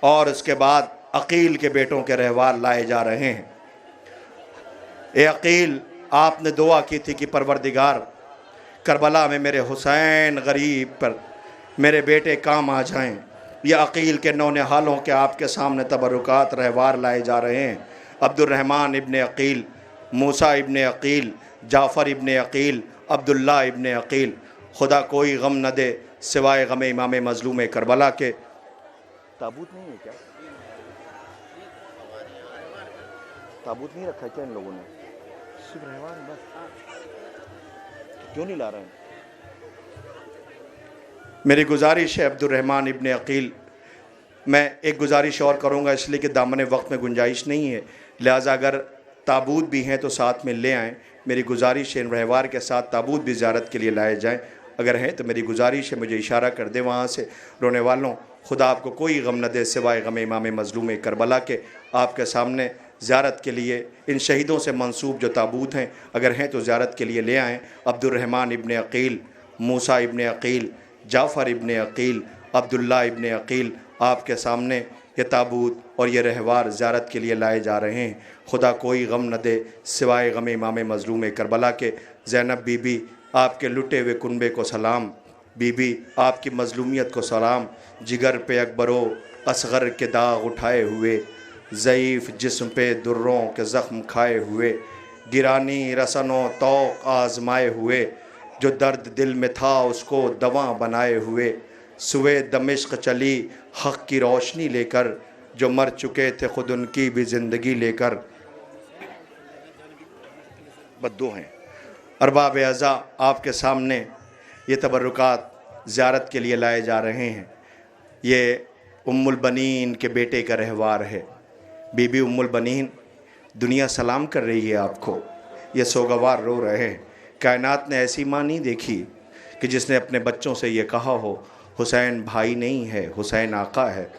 और उसके बाद अकील के बेटों के रहवार लाए जा रहे हैं। ए अकील, आपने दुआ की थी कि परवरदिगार करबला में मेरे हुसैन गरीब पर मेरे बेटे काम आ जाएं। यह अकील के नौनिहालों के आपके सामने तबरुकात रहवार लाए जा रहे हैं। अब्दुर्रहमान इब्ने अकील, मूसा इब्ने अकील, जाफ़र इब्ने अकील, अब्दुल्ला इब्ने अकील। खुदा कोई गम न दे सिवाय गम इमाम मज़लूम करबला के। ताबूत नहीं है क्या? ताबूत नहीं रखा क्या इन लोगों ने? सिर्फ रहवार बस, क्यों नहीं ला रहे हैं? मेरी गुजारिश है अब्दुर्रहमान इब्ने अकील, मैं एक गुजारिश और करूँगा इसलिए कि दामन वक्त में गुंजाइश नहीं है, लिहाजा अगर ताबूत भी हैं तो साथ में ले आएँ। मेरी गुजारिश है इन रहवार के साथ ताबूत भी ज़ियारत के लिए लाए जाएँ, अगर हैं तो मेरी गुजारिश है मुझे इशारा कर दे वहाँ से। रोने वालों, खुदा आपको कोई गम न दे सिवाय गम इमाम मज़लूम करबला के। आपके सामने ज़ियारत के लिए इन शहीदों से मंसूब जो ताबूत हैं, अगर हैं तो ज़ियारत के लिए ले आएँ। अब्दुर्रहमान इब्ने अकील, मूसा इब्ने अकील, जाफ़र इब्ने अकील, अब्दुल्ला इब्ने अकील, आपके सामने ये ताबूत और ये रहवार ज़ियारत के लिए लाए जा रहे हैं। खुदा कोई गम न दे सिवाय गम इमाम मज़लूम करबला के। ज़ैनब बीबी, आपके लुटे हुए कुनबे को सलाम। बीबी, आपकी मज़लूमियत को सलाम। जिगर पे अकबरो असग़र के दाग उठाए हुए, ज़ईफ़ जिस्म पे दुर्रों के ज़ख्म खाए हुए, गिरानी रसनों तौक़ आज़माए हुए, जो दर्द दिल में था उसको दवा बनाए हुए, सुए दमिश्क चली हक़ की रोशनी लेकर, जो मर चुके थे ख़ुद उनकी भी ज़िंदगी लेकर। बद्दो हैं। अरबाब अज़ा, आपके सामने ये तबरुकात ज़ियारत के लिए लाए जा रहे हैं। ये उम्मुल बनीन के बेटे का रहवार है। बीबी उम्मुल बनीन, दुनिया सलाम कर रही है आपको, ये सोगवार रो रहे हैं। कायनात ने ऐसी माँ नहीं देखी कि जिसने अपने बच्चों से ये कहा हो हुसैन भाई नहीं है, हुसैन आका है।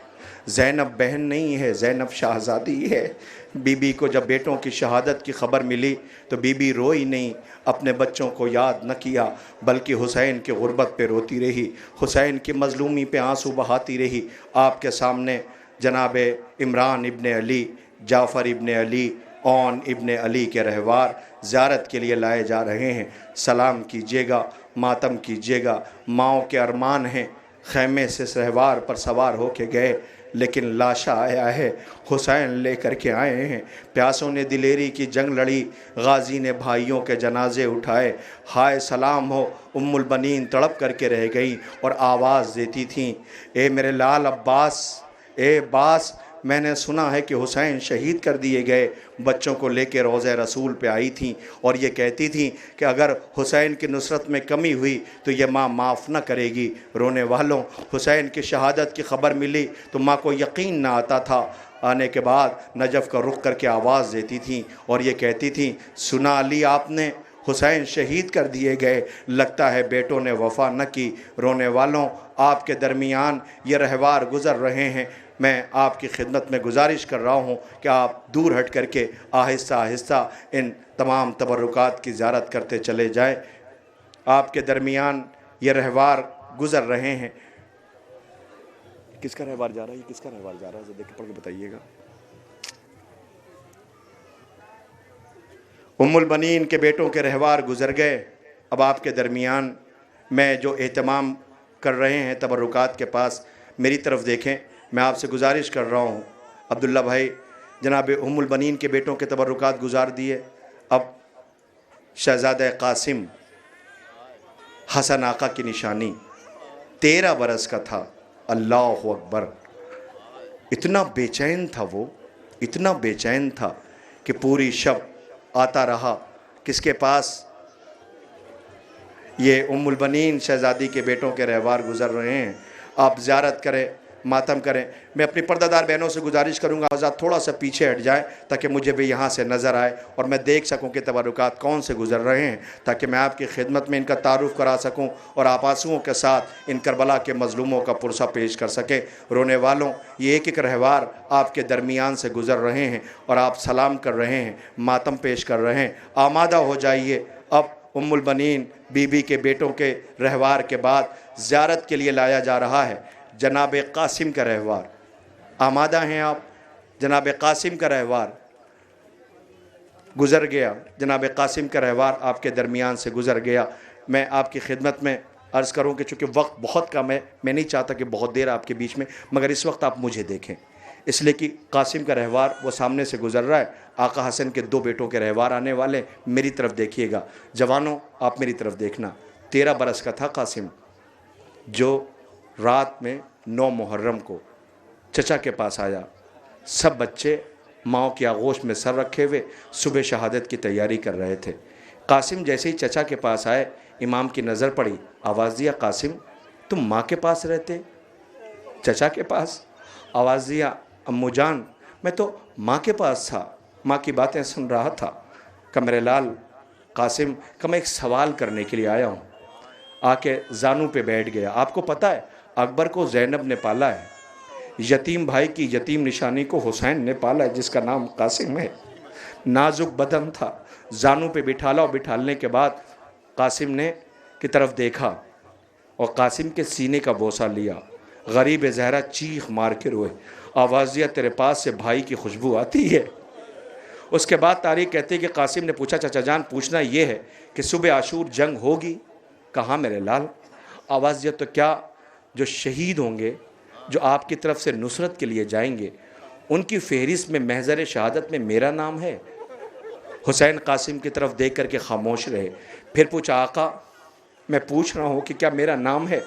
ज़ैनब बहन नहीं है, ज़ैनब शहज़ादी है। बीबी को जब बेटों की शहादत की ख़बर मिली तो बीबी रोई नहीं, अपने बच्चों को याद न किया, बल्कि हुसैन की गुर्बत पे रोती रही, हुसैन की मज़लूमी पे आंसू बहाती रही। आपके सामने जनाब इमरान इब्ने अली, जाफ़र इब्ने अली, औन इब्ने अली के रहवार ज़ियारत के लिए लाए जा रहे हैं। सलाम कीजिएगा, मातम कीजिएगा। माओ के अरमान हैं, खैमे से रहवार पर सवार होके गए, लेकिन लाशा आया है, हुसैन लेकर के आए हैं। प्यासों ने दिलेरी की जंग लड़ी, गाजी ने भाइयों के जनाजे उठाए। हाय सलाम हो, उम्मुल बनीन तड़प करके रह गई और आवाज़ देती थीं, ए मेरे लाल अब्बास, ए बास, मैंने सुना है कि हुसैन शहीद कर दिए गए। बच्चों को लेकर रोज़े रसूल पे आई थीं और ये कहती थीं कि अगर हुसैन की नुसरत में कमी हुई तो ये माँ माफ़ न करेगी। रोने वालों, हुसैन की शहादत की ख़बर मिली तो माँ को यकीन ना आता था। आने के बाद नजफ़ का रुख करके आवाज़ देती थीं और ये कहती थीं, सुना अली आपने, हुसैन शहीद कर दिए गए, लगता है बेटों ने वफ़ा न की। रोने वालों, आपके दरमियान ये रहवार गुज़र रहे हैं। मैं आपकी खिदमत में गुजारिश कर रहा हूँ कि आप दूर हट करके आहिस्ता आहिस्ता इन तमाम तबरुकात की ज़ियारत करते चले जाएं। आपके दरमियान ये रहवार गुज़र रहे हैं। किसका रहवार जा रहा है? किसका रहवार जा रहा है? देख के पढ़ के बताइएगा। उम्मुल बनीन के बेटों के रहवार गुज़र गए। अब आपके दरमियान में जो एहतमाम कर रहे हैं तबरुकात के पास, मेरी तरफ देखें। मैं आपसे गुजारिश कर रहा हूँ, अब्दुल्ला भाई जनाब उम्मुल बनीन के बेटों के तबरुकात गुजार दिए। अब शहज़ादा कासिम, हसन आका की निशानी, 13 बरस का था। अल्लाह अकबर। इतना बेचैन था वो, इतना बेचैन था कि पूरी शब आता रहा। किसके पास? ये उम्मुल बनीन शहज़ादी के बेटों के रहवार गुज़र रहे हैं। आप ज़ियारत करें, मातम करें। मैं अपनी पर्दादार बहनों से गुजारिश करूंगा, आज़ाद थोड़ा सा पीछे हट जाए ताकि मुझे भी यहाँ से नज़र आए और मैं देख सकूं कि तबरुकात कौन से गुज़र रहे हैं, ताकि मैं आपकी खिदमत में इनका तारुफ़ करा सकूं और आप आंसुओं के साथ इन करबला के मज़लूमों का पुरसा पेश कर सकें। रोने वालों, ये एक एक रहवार आपके दरमियान से गुज़र रहे हैं और आप सलाम कर रहे हैं, मातम पेश कर रहे हैं। आमादा हो जाइए। अब उम्मुल बनीन बीबी के बेटों के रहवार के बाद ज़ियारत के लिए लाया जा रहा है जनाब कासिम का रहवार। आमादा हैं आप? जनाब कासिम का रहवार गुज़र गया। जनाब कासिम का रहवार आपके दरमियान से गुज़र गया। मैं आपकी खिदमत में अर्ज़ करूं कि चूँकि वक्त बहुत कम है, मैं नहीं चाहता कि बहुत देर आपके बीच में, मगर इस वक्त आप मुझे देखें, इसलिए कि कासिम का रहवार वो सामने से गुज़र रहा है। आका हसन के 2 बेटों के रहवार आने वाले, मेरी तरफ देखिएगा। जवानों, आप मेरी तरफ देखना। 13 बरस का था कासिम, जो रात में 9 मुहर्रम को चचा के पास आया। सब बच्चे माओ की आगोश में सर रखे हुए सुबह शहादत की तैयारी कर रहे थे। कासिम जैसे ही चचा के पास आए, इमाम की नज़र पड़ी, आवाज़ दिया, कासिम तुम माँ के पास रहते? चचा के पास। आवाज़ दिया, अम्मू जान मैं तो माँ के पास था, माँ की बातें सुन रहा था। कहा मेरे लाल कासिम, का मैं एक सवाल करने के लिए आया हूँ। आके जानू पे बैठ गया। आपको पता है अकबर को ज़ैनब ने पाला है, यतीम भाई की यतीम निशानी को हुसैन ने पाला है, जिसका नाम कासिम है। नाजुक बदन था, जानू पे बिठाला और बिठालने के बाद कासिम ने की तरफ देखा और कासिम के सीने का बोसा लिया। गरीब ज़हरा चीख मार के रोए। आवाज़ दिया, तेरे पास से भाई की खुशबू आती है। उसके बाद तारीख कहती है कि कासिम ने पूछा, चाचा जान पूछना ये है कि सुबह आशूर जंग होगी? कहाँ मेरे लाल। आवाज़ दिया, तो क्या जो शहीद होंगे, जो आपकी तरफ से नुसरत के लिए जाएंगे, उनकी फहरिस्त में महज़र शहादत में मेरा नाम है? हुसैन कासिम की तरफ देख करके खामोश रहे। फिर पूछा, आका मैं पूछ रहा हूँ कि क्या मेरा नाम है?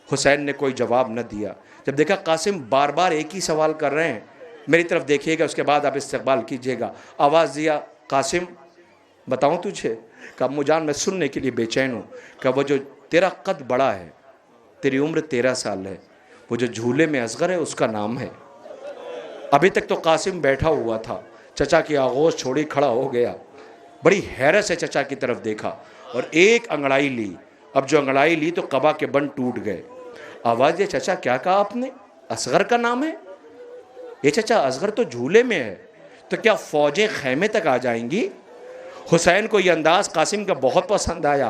हुसैन ने कोई जवाब न दिया। जब देखा कासिम बार बार एक ही सवाल कर रहे हैं, मेरी तरफ देखिएगा, उसके बाद आप इस्तकबाल कीजिएगा। आवाज़ दिया, कासिम बताऊँ तुझे? कहा मुजान मैं सुनने के लिए बेचैन हूँ। कहा वो जो तेरा कद बड़ा है, तेरी उम्र 13 साल है, वो जो झूले में असगर है उसका नाम है। अभी तक तो कासिम बैठा हुआ था, चचा की आगोश छोड़ी खड़ा हो गया। बड़ी हैरत से चचा की तरफ देखा और एक अंगड़ाई ली। अब जो अंगड़ाई ली तो कबा के बंद टूट गए। आवाज़ ये, चचा क्या कहा आपने? असगर का नाम है? ये चाचा असगर तो झूले में है, तो क्या फ़ौजें खैमे तक आ जाएंगी? हुसैन को ये अंदाज़ कासिम का बहुत पसंद आया।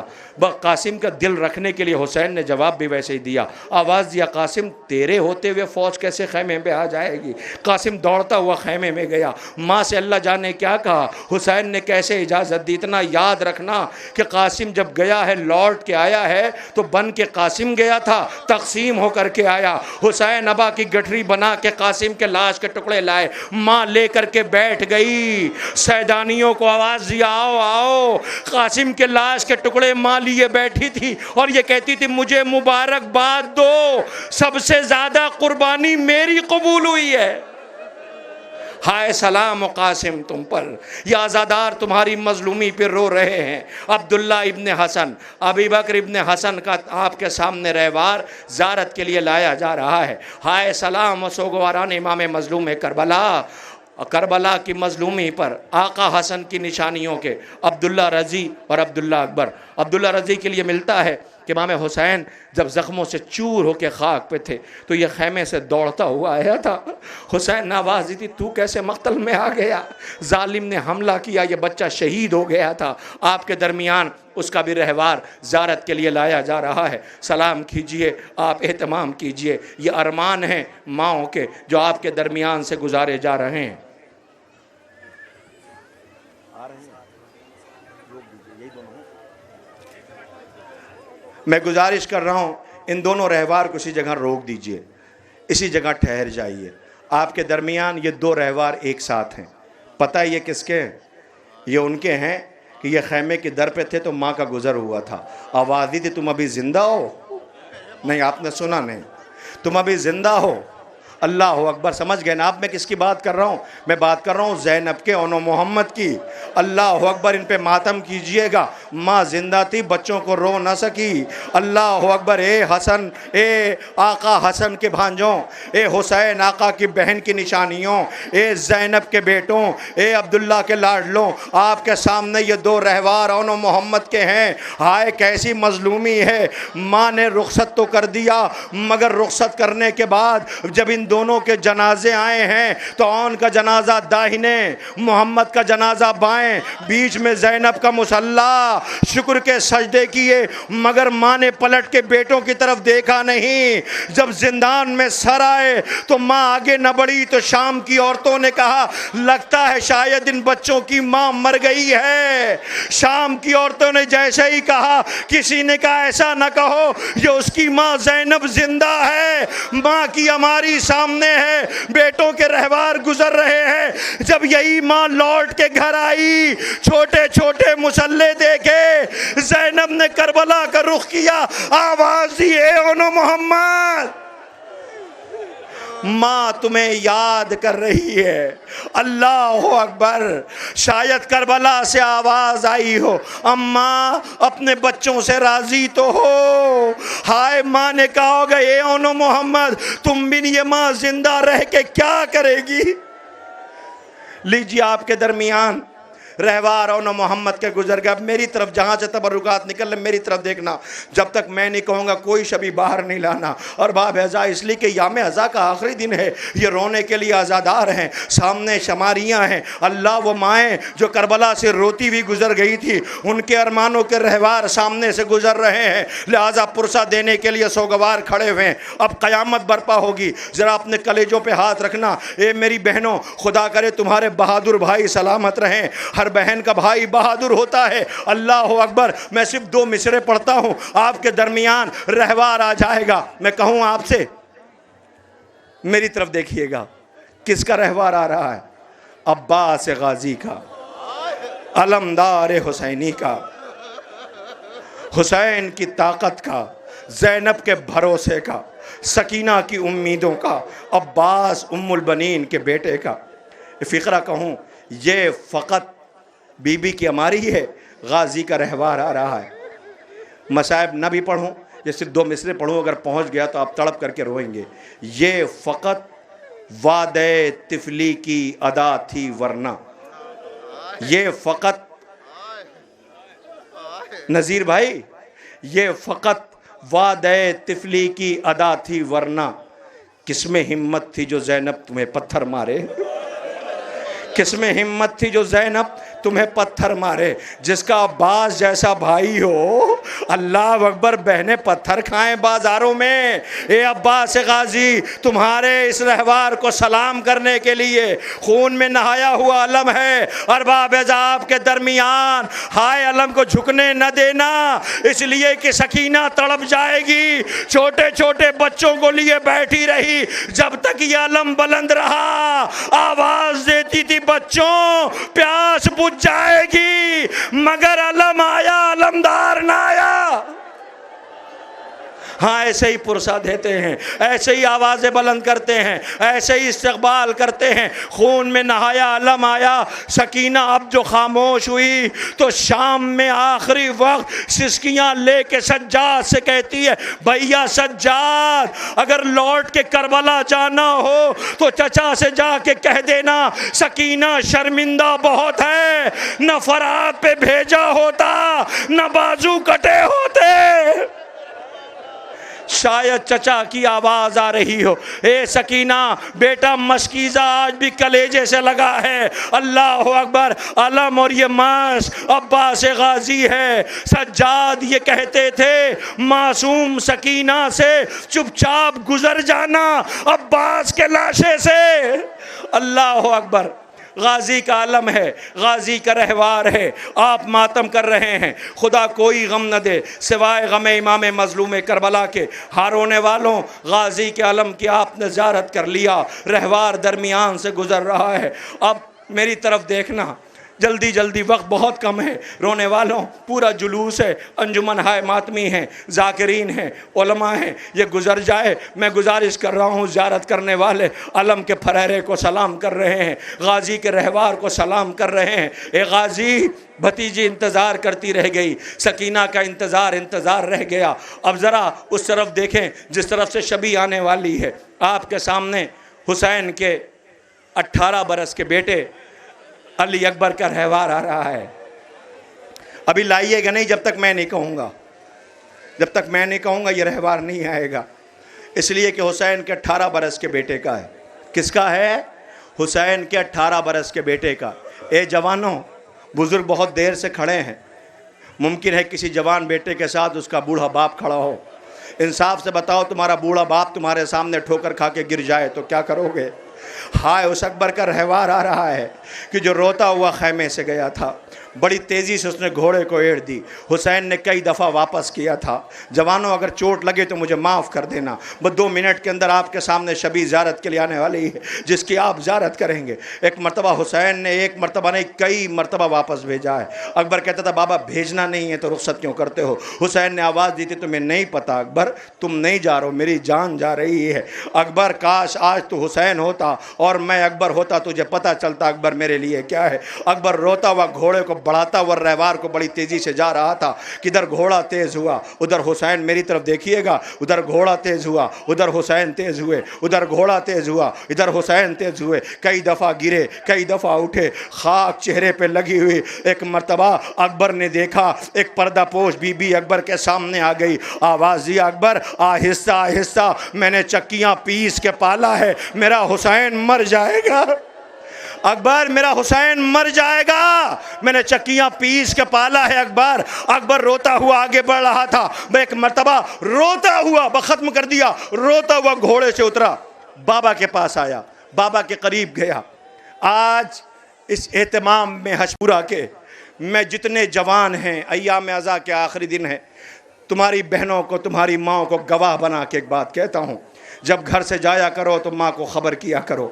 कासिम का दिल रखने के लिए हुसैन ने जवाब भी वैसे ही दिया, आवाज़ दिया, कासिम तेरे होते हुए फ़ौज कैसे खैमे में आ जाएगी? कासिम दौड़ता हुआ खैमे में गया। माँ से अल्लाह जाने क्या कहा, हुसैन ने कैसे इजाज़त दी। इतना याद रखना कि कासिम जब गया है, लौट के आया है तो बन के कासिम गया था, तकसीम होकर के आया। हुसैन अबा की गठरी बना के कासिम के लाश के टुकड़े लाए, माँ लेकर के बैठ गई। सैदानियों को आवाज़ दिया, आओ आओ। कासिम के लाश के टुकड़े माँ लिए बैठी थी और ये कहती थी, मुझे मुबारकबाद दो, सबसे ज्यादा कुर्बानी मेरी कबूल हुई है। हाय सलाम कासिम तुम पर, ये आज़ादार तुम्हारी मजलूमी पर रो रहे हैं। अब्दुल्ला इब्ने हसन, अबी बकर इब्ने हसन का आपके सामने रहवार ज़ारत के लिए लाया जा रहा है। हाय सलाम सोगवारान इमाम मजलूम करबला, करबला की मजलूमी पर आका हसन की निशानियों के अब्दुल्ला रज़ी और अब्दुल्ला अकबर। अब्दुल्ला रज़ी के लिए मिलता है कि इमाम हुसैन जब ज़ख्मों से चूर होकर खाक पे थे तो ये खैमे से दौड़ता हुआ आया था। हुसैन ने आवाज़ दी थी, तू कैसे मक्तल में आ गया? जालिम ने हमला किया, ये बच्चा शहीद हो गया था। आपके दरमियान उसका भी रहवार ज़ारत के लिए लाया जा रहा है। सलाम कीजिए, आप एहतमाम कीजिए। ये अरमान हैं माओं के जो आपके दरमियान से गुजारे जा रहे हैं। मैं गुजारिश कर रहा हूँ, इन दोनों रहवार को इसी जगह रोक दीजिए, इसी जगह ठहर जाइए। आपके दरमियान ये दो रहवार एक साथ हैं। पता है ये किसके हैं? ये उनके हैं कि ये खैमे के दर पे थे तो माँ का गुज़र हुआ था। आवाज़ दी थी, तुम अभी ज़िंदा हो? नहीं, आपने सुना नहीं, तुम अभी ज़िंदा हो। अल्लाह अकबर, समझ गए ना आप मैं किसकी बात कर रहा हूँ? मैं बात कर रहा हूँ ज़ैनब के, ओनो मोहम्मद की। अल्लाह अकबर, इन पे मातम कीजिएगा। माँ जिंदा थी, बच्चों को रो ना सकी। अल्लाह अकबर। ए हसन, ए आका हसन के भांजों, ए हुसैन आका की बहन की निशानियों, ए ज़ैनब के बेटों, ए अब्दुल्ला के लाडलों, आपके सामने ये दो रहवार ओनो मोहम्मद के हैं। हाय कैसी मजलूमी है। माँ ने रुखसत तो कर दिया, मगर रुखसत करने के बाद जब इन दोनों के जनाजे आए हैं तो औन का जनाजा दाहिने, मोहम्मद का जनाजा बाएं, बीच में ज़ैनब का मुसल्ला। शुक्र के सजदे किए, मगर माँ ने पलट के बेटों की तरफ देखा नहीं। जब जिंदान में सर आए तो माँ आगे न बढ़ी तो शाम की औरतों ने कहा, लगता है शायद इन बच्चों की माँ मर गई है। शाम की औरतों ने जैसे ही कहा, किसी ने कहा ऐसा न कहो, ये उसकी माँ ज़ैनब जिंदा है, माँ की हमारी सामने है, बेटों के रहवार गुजर रहे हैं। जब यही माँ लौट के घर आई, छोटे छोटे मुसल्ले देखे, ज़ैनब ने करबला का रुख किया, आवाज दी, ए ओनो मोहम्मद, माँ तुम्हें याद कर रही है। अल्लाह अकबर। शायद करबला से आवाज आई हो, अम्मा अपने बच्चों से राजी तो हो। हाय माँ ने कहा होगा, ए ओनो मोहम्मद, तुम भी ये माँ जिंदा रह के क्या करेगी? लीजिए आपके दरमियान रहवार और मोहम्मद के गुजर गया। अब मेरी तरफ जहाँ से तबरुकात निकल रहे, मेरी तरफ देखना। जब तक मैं नहीं कहूँगा कोई शबी बाहर नहीं लाना। और बाब अज़ा इसलिए कि याम अज़ा का आखिरी दिन है, ये रोने के लिए आज़ादार हैं, सामने शमारियाँ हैं। अल्लाह वो माएँ जो करबला से रोती हुई गुजर गई थी, उनके अरमानों के रहवार सामने से गुजर रहे हैं, लिहाजा पुरसा देने के लिए सोगवार खड़े हुए हैं। अब क़यामत बर्पा होगी, ज़रा अपने कलेजों पर हाथ रखना। ए मेरी बहनों, खुदा करे तुम्हारे बहादुर भाई सलामत रहें। हर बहन का भाई बहादुर होता है। अल्लाह अकबर। मैं सिर्फ 2 मिसरे पढ़ता हूं, आपके दरमियान रहवार आ जाएगा। मैं कहूं आपसे, मेरी तरफ देखिएगा, किसका रहवार आ रहा है? अब्बास गाजी का, अलमदार हुसैनी का, हुसैन की ताकत का, ज़ैनब के भरोसे का, सकीना की उम्मीदों का, अब्बास उम्मुल बनीन के बेटे का। फ़िक्रा कहूँ, ये फ़कत बीबी की हमारी है, गाजी का रहवार आ रहा है। मसाइब न भी पढ़ूँ, जैसे 2 मिसरे पढ़ूँ, अगर पहुँच गया तो आप तड़प करके रोएंगे। ये फ़कत वादे तिफली की अदा थी वरना, ये फ़कत नज़ीर भाई, ये फ़कत वादे तिफली की अदा थी वरना किसमें हिम्मत थी जो ज़ैनब तुम्हें पत्थर मारे? किसमें हिम्मत थी जो ज़ैनब तुम्हें पत्थर मारे? जिसका अब्बास जैसा भाई हो, अल्लाह अकबर, बहनें पत्थर खाएं बाजारों में। ए अब्बास गाजी, तुम्हारे इस रहवार को सलाम करने के लिए खून में नहाया हुआ अलम है, अरबाब अजाब के दरमियान हाय अलम को झुकने न देना, इसलिए कि सकीना तड़प जाएगी। छोटे छोटे बच्चों को लिए बैठी रही, जब तक ये अलम बुलंद रहा आवाज देती थी, बच्चों प्यास बुझ जाएगी, मगर अलम आया, अलमदार ना आया। हाँ, ऐसे ही पुरसा देते हैं, ऐसे ही आवाज़ें बुलंद करते हैं, ऐसे ही इस्तकबाल करते हैं। खून में नहाया अलम आया, सकीना अब जो खामोश हुई तो शाम में आखिरी वक्त सिसकियाँ लेके सज्जाद से कहती है, भैया सज्जाद, अगर लौट के करबला जाना हो तो चचा से जाके कह देना सकीना शर्मिंदा बहुत है, न फरात पे भेजा होता न बाजू कटे होते। शायद चचा की आवाज आ रही हो, ए सकीना बेटा मशकीज़ा आज भी कलेजे से लगा है। अल्लाह अकबर, अलम और ये मास अब्बास गाजी है। सज्जाद ये कहते थे, मासूम सकीना से चुपचाप गुजर जाना अब्बास के लाशे से। अल्लाह अकबर, गाजी का आलम है, गाजी का रहवार है, आप मातम कर रहे हैं। खुदा कोई गम न दे सिवाय गम इमाम मजलूम करबला के। हारोने वालों, गाजी के आलम की आपने ज़ियारत कर लिया, रहवार दरमियान से गुज़र रहा है। अब मेरी तरफ देखना, जल्दी जल्दी, वक्त बहुत कम है। रोने वालों, पूरा जुलूस है, अंजुमन हाय मातमी हैं, जाकिरीन हैं, उलमा हैं, ये गुज़र जाए। मैं गुजारिश कर रहा हूँ, ज़ियारत करने वाले अलम के फरेरे को सलाम कर रहे हैं, गाजी के रहवार को सलाम कर रहे हैं। ए गाजी, भतीजी इंतज़ार करती रह गई, सकीना का इंतज़ार रह गया। अब ज़रा उस तरफ देखें जिस तरफ से शबी आने वाली है। आपके सामने हुसैन के 18 बरस के बेटे अली अकबर का रहवार आ रहा है। अभी लाइएगा नहीं जब तक मैं नहीं कहूँगा, जब तक मैं नहीं कहूँगा ये रहवार नहीं आएगा, इसलिए कि हुसैन के 18 बरस के बेटे का है। किसका है? हुसैन के 18 बरस के बेटे का। ए जवानों, बुज़ुर्ग बहुत देर से खड़े हैं, मुमकिन है किसी जवान बेटे के साथ उसका बूढ़ा बाप खड़ा हो। इंसाफ से बताओ, तुम्हारा बूढ़ा बाप तुम्हारे सामने ठोकर खा के गिर जाए तो क्या करोगे? हाय उस अकबर का रहवार आ रहा है कि जो रोता हुआ खैमे से गया था, बड़ी तेज़ी से उसने घोड़े को एड़ दी। हुसैन ने कई दफ़ा वापस किया था, जवानों अगर चोट लगे तो मुझे माफ़ कर देना, बस 2 मिनट के अंदर आपके सामने शबी ज़ियारत के लिए आने वाली है, जिसकी आप ज़ियारत करेंगे। एक मरतबा हुसैन ने, एक मरतबा नहीं कई मरतबा वापस भेजा है। अकबर कहता था, बाबा भेजना नहीं है तो रुख्सत क्यों करते हो? हुसैन ने आवाज़ दी थी, तुम्हें नहीं पता अकबर, तुम नहीं जा रहे हो, मेरी जान जा रही है। अकबर, काश आज तू हुसैन होता और मैं अकबर होता, तुझे पता चलता अकबर मेरे लिए क्या है। अकबर रोता हुआ घोड़े को बढ़ाता हुआ रहवार को बड़ी तेज़ी से जा रहा था। किधर घोड़ा तेज़ हुआ, उधर हुसैन, मेरी तरफ देखिएगा, उधर घोड़ा तेज़ हुआ, उधर हुसैन तेज़ हुए, उधर घोड़ा तेज़ हुआ, इधर हुसैन तेज़ हुए। कई दफ़ा गिरे, कई दफ़ा उठे, खाक चेहरे पे लगी हुई। एक मरतबा अकबर ने देखा, एक पर्दापोश बीबी अकबर के सामने आ गई। आवाज़ दी, अकबर आहिस्ता आहिस्ता, मैंने चक्कियाँ पीस के पाला है, मेरा हुसैन मर जाएगा। अकबर, मेरा हुसैन मर जाएगा, मैंने चक्कियाँ पीस के पाला है अकबर। अकबर रोता हुआ आगे बढ़ रहा था। मैं एक मरतबा रोता हुआ, ख़त्म कर दिया, रोता हुआ घोड़े से उतरा, बाबा के पास आया, बाबा के करीब गया। आज इस एहतमाम में हशपुरा के मैं जितने जवान हैं, अय्याम अज़ा के आखिरी दिन है, तुम्हारी बहनों को, तुम्हारी माँ को गवाह बना के एक बात कहता हूँ, जब घर से जाया करो तो माँ को ख़बर किया करो।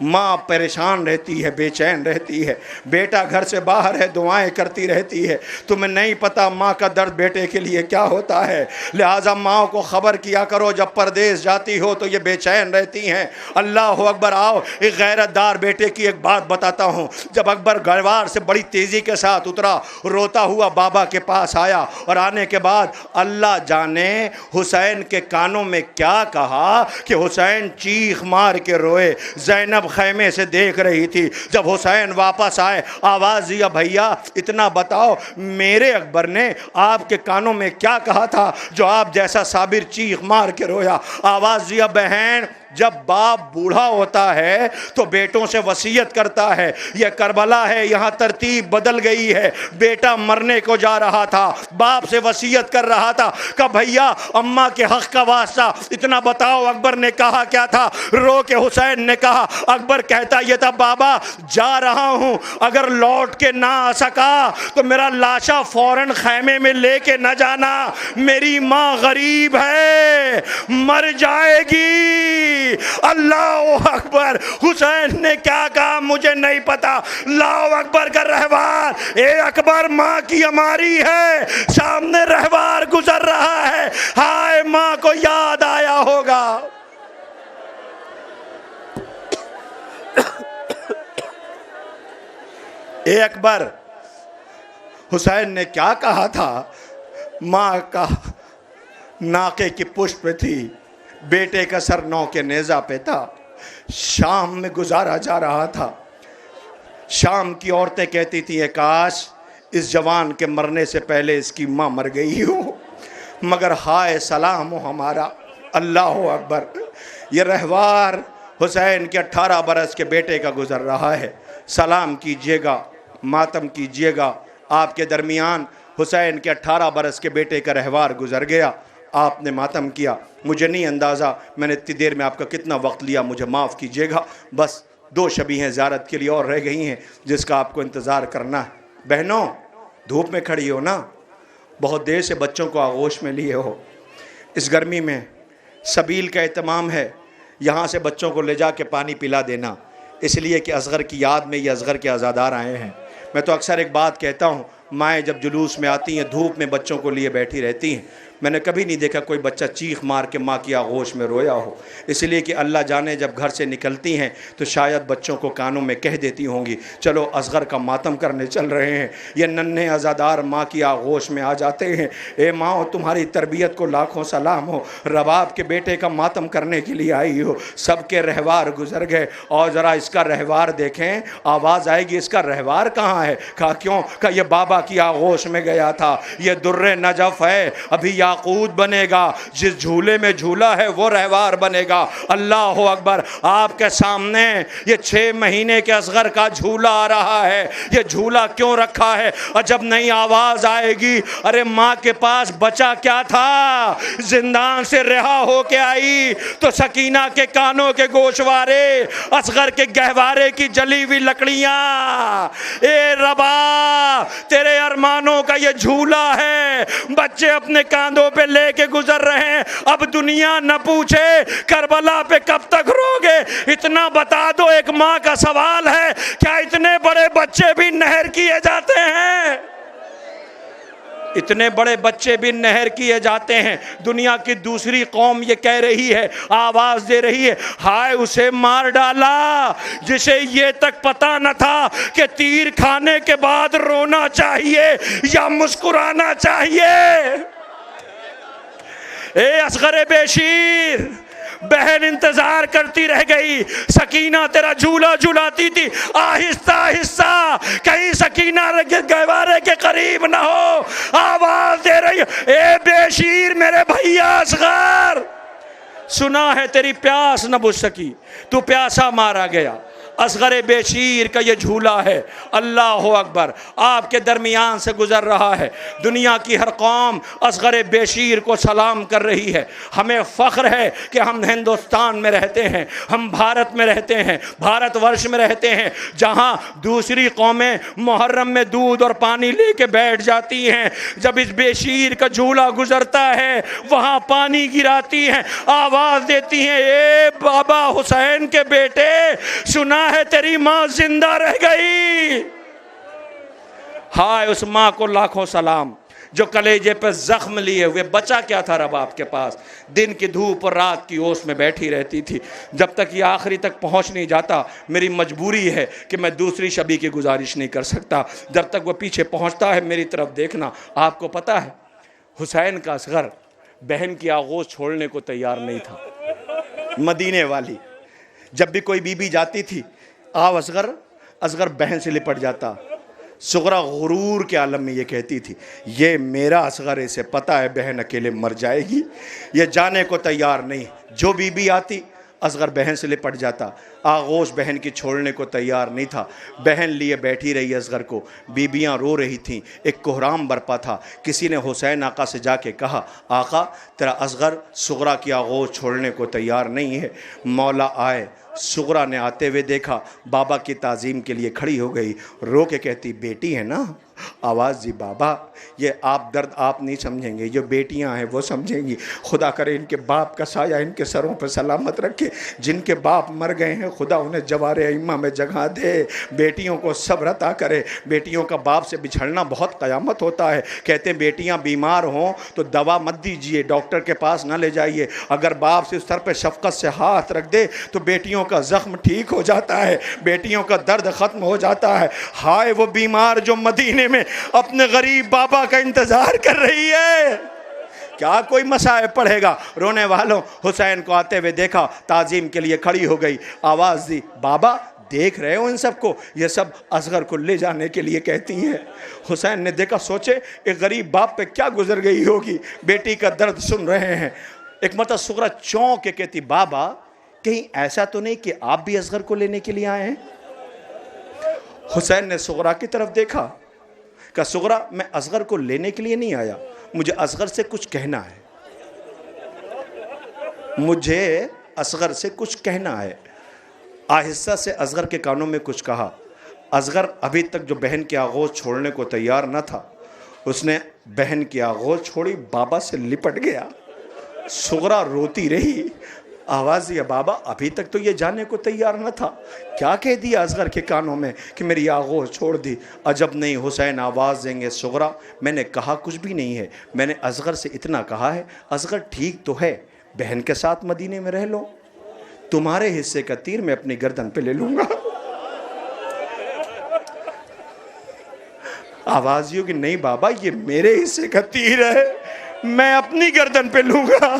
माँ परेशान रहती है, बेचैन रहती है, बेटा घर से बाहर है, दुआएं करती रहती है। तुम्हें नहीं पता माँ का दर्द बेटे के लिए क्या होता है, लिहाजा माँ को ख़बर किया करो। जब परदेश जाती हो तो ये बेचैन रहती हैं। अल्लाह अकबर। आओ, एक गैरतदार बेटे की एक बात बताता हूँ। जब अकबर गरवार से बड़ी तेज़ी के साथ उतरा, रोता हुआ बाबा के पास आया, और आने के बाद अल्लाह जाने हुसैन के कानों में क्या कहा कि हुसैन चीख मार के रोए। ज़ैनब खैमे से देख रही थी। जब हुसैन वापस आए, आवाज़ दिया, भैया इतना बताओ, मेरे अकबर ने आपके कानों में क्या कहा था जो आप जैसा साबिर चीख मार के रोया? आवाज़ दिया, बहन जब बाप बूढ़ा होता है तो बेटों से वसीयत करता है। यह करबला है, यहाँ तरतीब बदल गई है। बेटा मरने को जा रहा था, बाप से वसीयत कर रहा था कि भैया अम्मा के हक का वास्ता इतना बताओ। अकबर ने कहा क्या था? रो के हुसैन ने कहा, अकबर कहता यह था, बाबा जा रहा हूँ, अगर लौट के ना आ सका तो मेरा लाशा फौरन खैमे में लेके न जाना, मेरी माँ गरीब है, मर जाएगी। अल्लाह अकबर। हुसैन ने क्या कहा मुझे नहीं पता। लाओ अकबर का रहवार। ए अकबर, माँ की हमारी है, सामने रहवार गुजर रहा है, हाय माँ को याद आया होगा। ए अकबर, हुसैन ने क्या कहा था? माँ का नाके की पुष्प पे थी, बेटे का सर नौ के नेज़ा पे था, शाम में गुजारा जा रहा था। शाम की औरतें कहती थी काश इस जवान के मरने से पहले इसकी माँ मर गई हो, मगर हाय सलाम हो हमारा। अल्लाह अकबर। ये रहवार हुसैन के 18 बरस के बेटे का गुजर रहा है। सलाम कीजिएगा, मातम कीजिएगा। आपके दरमियान हुसैन के 18 बरस के बेटे का रहवार गुजर गया, आपने मातम किया। मुझे नहीं अंदाज़ा मैंने इतनी देर में आपका कितना वक्त लिया, मुझे माफ़ कीजिएगा। बस 2 शबीहें ज़ियारत के लिए और रह गई हैं जिसका आपको इंतज़ार करना है। बहनों, धूप में खड़ी हो ना, बहुत देर से बच्चों को आगोश में लिए हो। इस गर्मी में सबील का एहतमाम है, यहाँ से बच्चों को ले जा के पानी पिला देना, इसलिए कि असगर की याद में ये असगर के आज़ादार आए हैं। मैं तो अक्सर एक बात कहता हूँ, माएँ जब जुलूस में आती हैं धूप में बच्चों को लिए बैठी रहती हैं। मैंने कभी नहीं देखा कोई बच्चा चीख मार के माँ की आगोश में रोया हो, इसलिए कि अल्लाह जाने जब घर से निकलती हैं तो शायद बच्चों को कानों में कह देती होंगी, चलो असगर का मातम करने चल रहे हैं। ये नन्हे आज़ादार माँ की आगोश में आ जाते हैं। ए माँ, तुम्हारी तरबियत को लाखों सलाम हो, रबाब के बेटे का मातम करने के लिए आई हो। सबके रहवार गुजर गए और ज़रा इसका रहवार देखें, आवाज़ आएगी इसका रहवार कहाँ है? कहा क्यों? कहा ये बाबा की आगोश में गया था, ये दुर्रे नजफ़ है, अभी याकूत बनेगा, जिस झूले में झूला है वो रहवार बनेगा। अल्लाह अकबर। आपके सामने ये 6 महीने के असगर का झूला आ रहा है। ये झूला क्यों रखा है? और जब नई आवाज़ आएगी, अरे माँ के पास बचा क्या था? जिंदान से रिहा हो के आई तो सकीना के कानों के गोशवारे, असगर के गहवारे की जली हुई लकड़ियाँ। ए रबा, तेरे अरमानों का ये झूला है, बच्चे अपने कांधों पे लेके गुजर रहे हैं। अब दुनिया न पूछे करबला पे कब तक रोगे, इतना बता दो, एक माँ का सवाल है, क्या इतने बड़े बच्चे भी नहर किए जाते हैं? इतने बड़े बच्चे भी नहर किए जाते हैं। दुनिया की दूसरी कौम ये कह रही है, आवाज दे रही है, हाय उसे मार डाला जिसे ये तक पता न था कि तीर खाने के बाद रोना चाहिए या मुस्कुराना चाहिए। ए असगरे बेशीर, बहन इंतजार करती रह गई। सकीना तेरा झूला झुलाती थी, आहिस्ता आहिस्ता, कहीं सकीना गहवारे के करीब ना हो। आवाज दे रही, ए बेशीर मेरे भैया असगर, सुना है तेरी प्यास न बुझ सकी, तू प्यासा मारा गया। असगर बेशीर का ये झूला है। अल्लाह अकबर। आपके दरमियान से गुजर रहा है। दुनिया की हर कौम असगर बेशीर को सलाम कर रही है। हमें फ़ख्र है कि हम हिंदुस्तान में रहते हैं, हम भारत में रहते हैं, भारतवर्ष में रहते हैं, जहाँ दूसरी कौमें मुहर्रम में दूध और पानी लेके बैठ जाती हैं। जब इस बेशीर का झूला गुजरता है वहाँ पानी गिराती हैं, आवाज़ देती हैं, ए बाबा हुसैन के बेटे, सुना है तेरी माँ जिंदा रह गई। हाय उस माँ को लाखों सलाम जो कलेजे पे जख्म लिए हुए, बचा क्या था रबाब के पास? दिन की धूप और रात की ओस में बैठी रहती थी। जब तक ये आखिरी तक पहुंच नहीं जाता, मेरी मजबूरी है कि मैं दूसरी शबी की गुजारिश नहीं कर सकता। जब तक वो पीछे पहुंचता है मेरी तरफ देखना। आपको पता है हुसैन का असगर बहन की आगोश छोड़ने को तैयार नहीं था। मदीने वाली जब भी कोई बीबी जाती थी, आओ असगर, असगर बहन से लिपट जाता। सुगरा गुरूर के आलम में ये कहती थी, ये मेरा असगर, इसे पता है बहन अकेले मर जाएगी, ये जाने को तैयार नहीं। जो बीबी आती असगर बहन से लिपट जाता। आगोश बहन की छोड़ने को तैयार नहीं था। बहन लिए बैठी रही असगर को। बीबियाँ रो रही थीं, एक कोहराम बरपा था। किसी ने हुसैन आका से जाके कहा, आका तेरा असगर सुगरा की आगोश छोड़ने को तैयार नहीं है। मौला आए। सुगरा ने आते हुए देखा, बाबा की ताज़ीम के लिए खड़ी हो गई। रो के कहती, बेटी है ना? आवाज़ दी, बाबा ये आप दर्द आप नहीं समझेंगे, जो बेटियां हैं वो समझेंगी। खुदा करे इनके बाप का साया इनके सरों पर सलामत रखे। जिनके बाप मर गए हैं खुदा उन्हें जवारे इम्मा में जगह दे। बेटियों को सब्र अता करे। बेटियों का बाप से बिछड़ना बहुत क़यामत होता है। कहते हैं बेटियां बीमार हों तो दवा मत दीजिए, डॉक्टर के पास ना ले जाइए। अगर बाप से उस सर पर शफकत से हाथ रख दे तो बेटियों का ज़ख्म ठीक हो जाता है, बेटियों का दर्द ख़त्म हो जाता है। हाय वो बीमार जो मदीने में अपने गरीब बाबा का इंतजार कर रही है। क्या कोई मसाए पढ़ेगा? रोने वालों हुसैन को आते हुए देखा, ताजीम के लिए खड़ी हो गई। आवाज़ दी, बाबा देख रहे हो इन सबको? ये सब असगर को ले जाने के लिए कहती हैं। हुसैन ने देखा, सोचे एक गरीब बाप पे क्या गुजर गई होगी, बेटी का दर्द सुन रहे हैं। एक मतलब सुगरा चौंक के कहती, बाबा कहीं ऐसा तो नहीं कि आप भी असगर को लेने के लिए आए हैं? हुसैन ने सुगरा की तरफ देखा, कहा, सुगरा मैं असगर को लेने के लिए नहीं आया, मुझे असगर से कुछ कहना है। मुझे असगर से कुछ कहना है। आहिस्ता से असगर के कानों में कुछ कहा। असगर अभी तक जो बहन की आगोश छोड़ने को तैयार न था, उसने बहन की आगोश छोड़ी, बाबा से लिपट गया। सुगरा रोती रही। आवाज़ दिया, बाबा अभी तक तो ये जाने को तैयार न था, क्या कह दिया असगर के कानों में कि मेरी आगोश छोड़ दी? अजब नहीं, हुसैन आवाज़ देंगे, सुगरा मैंने कहा कुछ भी नहीं है, मैंने असगर से इतना कहा है, असगर ठीक तो है, बहन के साथ मदीने में रह लो, तुम्हारे हिस्से का तीर मैं अपनी गर्दन पे ले लूँगा। आवाज़ ये कि नहीं बाबा ये मेरे हिस्से का तीर है, मैं अपनी गर्दन पे लूँगा।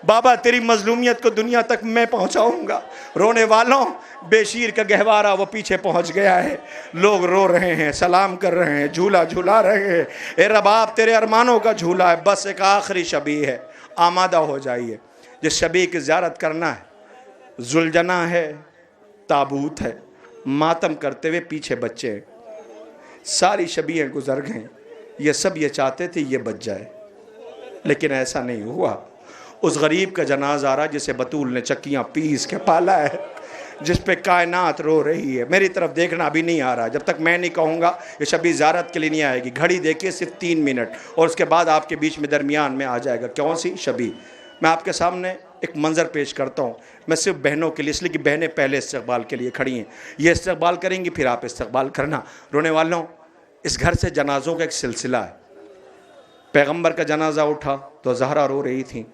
बाबा तेरी मजलूमियत को दुनिया तक मैं पहुंचाऊंगा। रोने वालों बेशीर का गहवारा वो पीछे पहुंच गया है। लोग रो रहे हैं, सलाम कर रहे हैं, झूला झूला रहे हैं। ए रबाब तेरे अरमानों का झूला है, बस एक आखिरी शबी है, आमादा हो जाइए। जिस शबी की ज़ियारत करना है, जुलजना है, ताबूत है, मातम करते हुए पीछे बच्चे हैं। सारी शबियाँ गुजर गईं। ये सब ये चाहते थे ये बच जाए, लेकिन ऐसा नहीं हुआ। उस गरीब का जनाजा आ रहा जिसे बतूल ने चक्कियाँ पीस के पाला है, जिस पे कायनात रो रही है। मेरी तरफ देखना अभी नहीं आ रहा, जब तक मैं नहीं कहूँगा ये शबी ज़ियारत के लिए नहीं आएगी। घड़ी देखिए सिर्फ 3 मिनट और उसके बाद आपके बीच में दरमियान में आ जाएगा कौन सी शबी। मैं आपके सामने एक मंज़र पेश करता हूँ, मैं सिर्फ बहनों के लिए, इसलिए कि बहनें पहले इस्तकबाल के लिए खड़ी हैं। ये इस्तकबाल करेंगी फिर आप इस्तकबाल करना। रोने वालों इस घर से जनाज़ों का एक सिलसिला है। पैगम्बर का जनाजा उठा तो ज़हरा रो रही थी,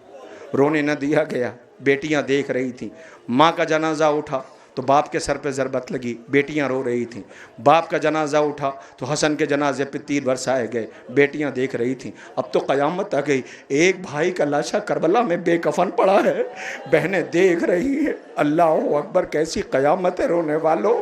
रोने न दिया गया, बेटियां देख रही थीं। माँ का जनाजा उठा तो बाप के सर पे ज़रबत लगी, बेटियां रो रही थीं। बाप का जनाजा उठा तो हसन के जनाजे पे तीर बरसाए गए, बेटियां देख रही थीं। अब तो क़यामत आ गई, एक भाई का लाशा करबला में बेकफन पड़ा है, बहनें देख रही हैं। अल्लाह अकबर, कैसी क़यामत है रोने वालों।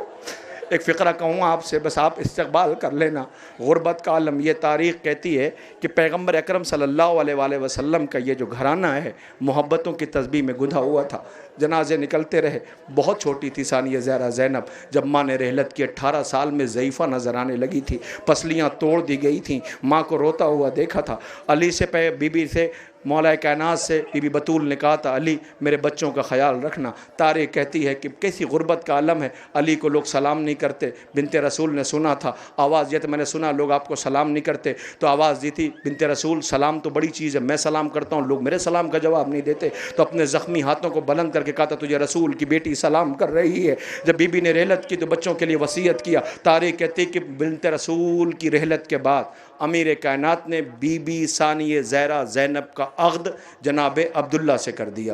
एक फ़िक्रा कहूँ आपसे, बस आप इस्तकबाल कर लेना। गुरबत का आलम, ये तारीख़ कहती है कि पैगम्बर अकरम सल्लल्लाहु अलैहि वसल्लम का ये जो घराना है मोहब्बतों की तस्बीह में गुंधा हुआ था। जनाजे निकलते रहे। बहुत छोटी थी सानिया ज़हरा ज़ैनब, जब माँ ने रहलत की 18 साल में ज़ईफ़ा नज़र आने लगी थी, पसलियाँ तोड़ दी गई थीं। माँ को रोता हुआ देखा था। अली से बीबी से, मौला कायनात से बीबी बतूल ने कहा था, अली मेरे बच्चों का ख्याल रखना। तारीख़ कहती है कि कैसी गुर्बत का आलम है, अली को लोग सलाम नहीं करते। बिनते रसूल ने सुना था, आवाज़ ये तो मैंने सुना लोग आपको सलाम नहीं करते, तो आवाज़ दी थी बिनते रसूल सलाम तो बड़ी चीज़ है, मैं सलाम करता हूँ, लोग मेरे सलाम का जवाब नहीं देते। तो अपने ज़ख्मी हाथों को बुलंद करके कहा था, तुझे रसूल की बेटी सलाम कर रही है। जब बीबी ने रहलत की तो बच्चों के लिए वसीयत किया। तारीख़ कहती कि बिनते रसूल की रहलत के बाद अमीर कायनात ने बीबी सानिया ज़हरा ज़ैनब का अक़्द जनाब अब्दुल्ला से कर दिया।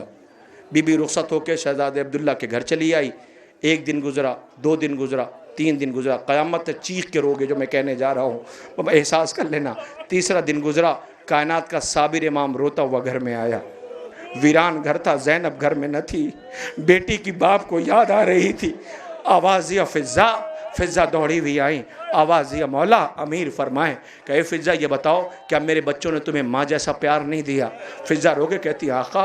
बीबी रुखसत होकर शहज़ादे अब्दुल्ला के घर चली आई। 1 दिन गुजरा, 2 दिन गुजरा, 3 दिन गुजरा, क़यामत चीख के रोगे जो मैं कहने जा रहा हूँ, एहसास कर लेना। 3रा दिन गुजरा, कायनात का साबिर इमाम रोता हुआ घर में आया। वीरान घर था, ज़ैनब घर में न थी। बेटी की बाप को याद आ रही थी। आवाज़ दिया फ़िज़ा, फ़िज़ा दौड़ी हुई आई। आवाज़ दिया मौला अमीर फरमाएं, कहे फ़िज़ा ये बताओ क्या मेरे बच्चों ने तुम्हें माँ जैसा प्यार नहीं दिया? फ़िज़ा रोके कहती आका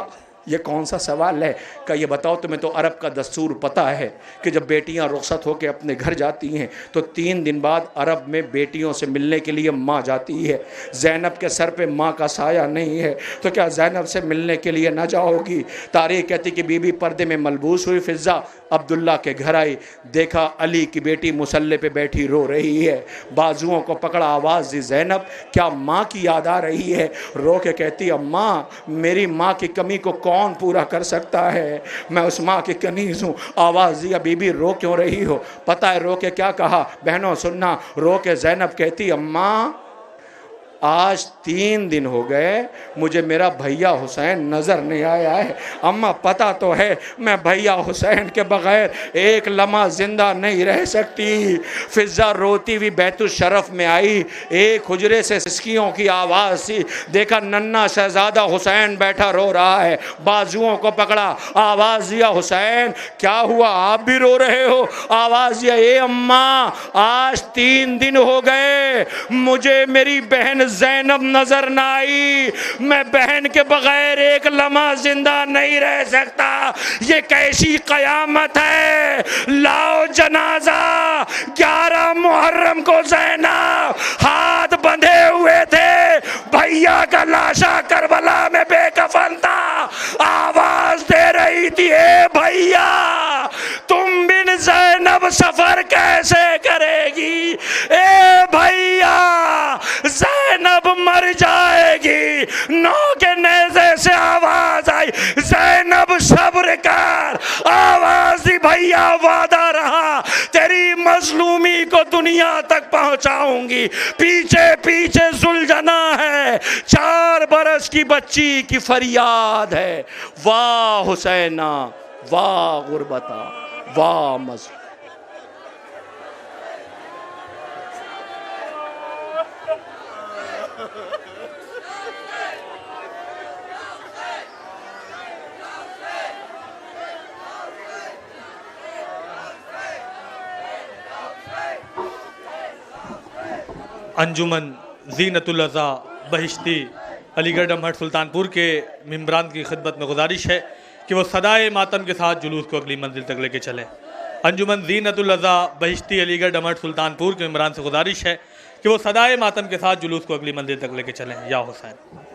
ये कौन सा सवाल है? कि ये बताओ तुम्हें तो अरब का दस्तूर पता है कि जब बेटियां रुखसत होकर अपने घर जाती हैं तो 3 दिन बाद अरब में बेटियों से मिलने के लिए माँ जाती है। ज़ैनब के सर पे माँ का साया नहीं है, तो क्या ज़ैनब से मिलने के लिए ना जाओगी? तारीख़ कहती कि बीबी पर्दे में मलबूस हुई, फ़िज़ा अब्दुल्ला के घर आई, देखा अली की बेटी मुसल्ले पे बैठी रो रही है, बाजुओं को पकड़ा, आवाज़ दी, ज़ैनब क्या माँ की याद आ रही है? रो के कहती अम्मा मेरी माँ की कमी को कौन पूरा कर सकता है, मैं उस माँ की कनीज़ हूँ। आवाज़ दिया बीबी रो क्यों रही हो? पता है रो के क्या कहा? बहनों सुनना, रो के ज़ैनब कहती अम्मा आज 3 दिन हो गए मुझे मेरा भैया हुसैन नज़र नहीं आया है। अम्मा पता तो है मैं भैया हुसैन के बग़ैर एक लम्हा ज़िंदा नहीं रह सकती। फ़िज़ा रोती हुई बैतुल शरफ में आई, एक हुजरे से सिसकियों की आवाज़ सी, देखा नन्ना शहज़ादा हुसैन बैठा रो रहा है, बाजुओं को पकड़ा, आवाज़ दिया हुसैन क्या हुआ आप भी रो रहे हो? आवाज़ दिया ए अम्मा आज 3 दिन हो गए मुझे मेरी बहन ज़ैनब नजर ना आई, मैं बहन के बगैर एक लम्हा जिंदा नहीं रह सकता। ये कैसी कयामत है? लाओ जनाजा। 11 मुहर्रम को ज़ैनब हाथ बंधे हुए थे, भैया का लाशा करबला में बेकफन था, आवाज दे रही थी ए भैया तुम बिन ज़ैनब सफर कैसे करेगी? ए भैया ज़ैनब मर जाएगी। नौ के नेज़े से आवाज आई ज़ैनब सब्र कर। आवाज दी भैया वादा रहा तेरी मजलूमी को दुनिया तक पहुंचाऊंगी। पीछे पीछे सुलझना है, 4 बरस की बच्ची की फरियाद है, वाह हुसैना वाह गुरबता वाह मज़लूम। अंजुमन ज़ीनतुल अज़ा बहिश्ती अलीगढ़ अमहट सुल्तानपुर के मेंबरान की खिदमत में गुजारिश है कि वो सदाए मातम के साथ जुलूस को अगली मंजिल तक लेके चलें। अंजुमन ज़ीनतुल अज़ा बहिश्ती अलीगढ़ अमहट सुल्तानपुर के मेंबरान से गुजारिश है कि वो सदाए मातम के साथ जुलूस को अगली मंजिल तक लेके चलें। या हुसैन।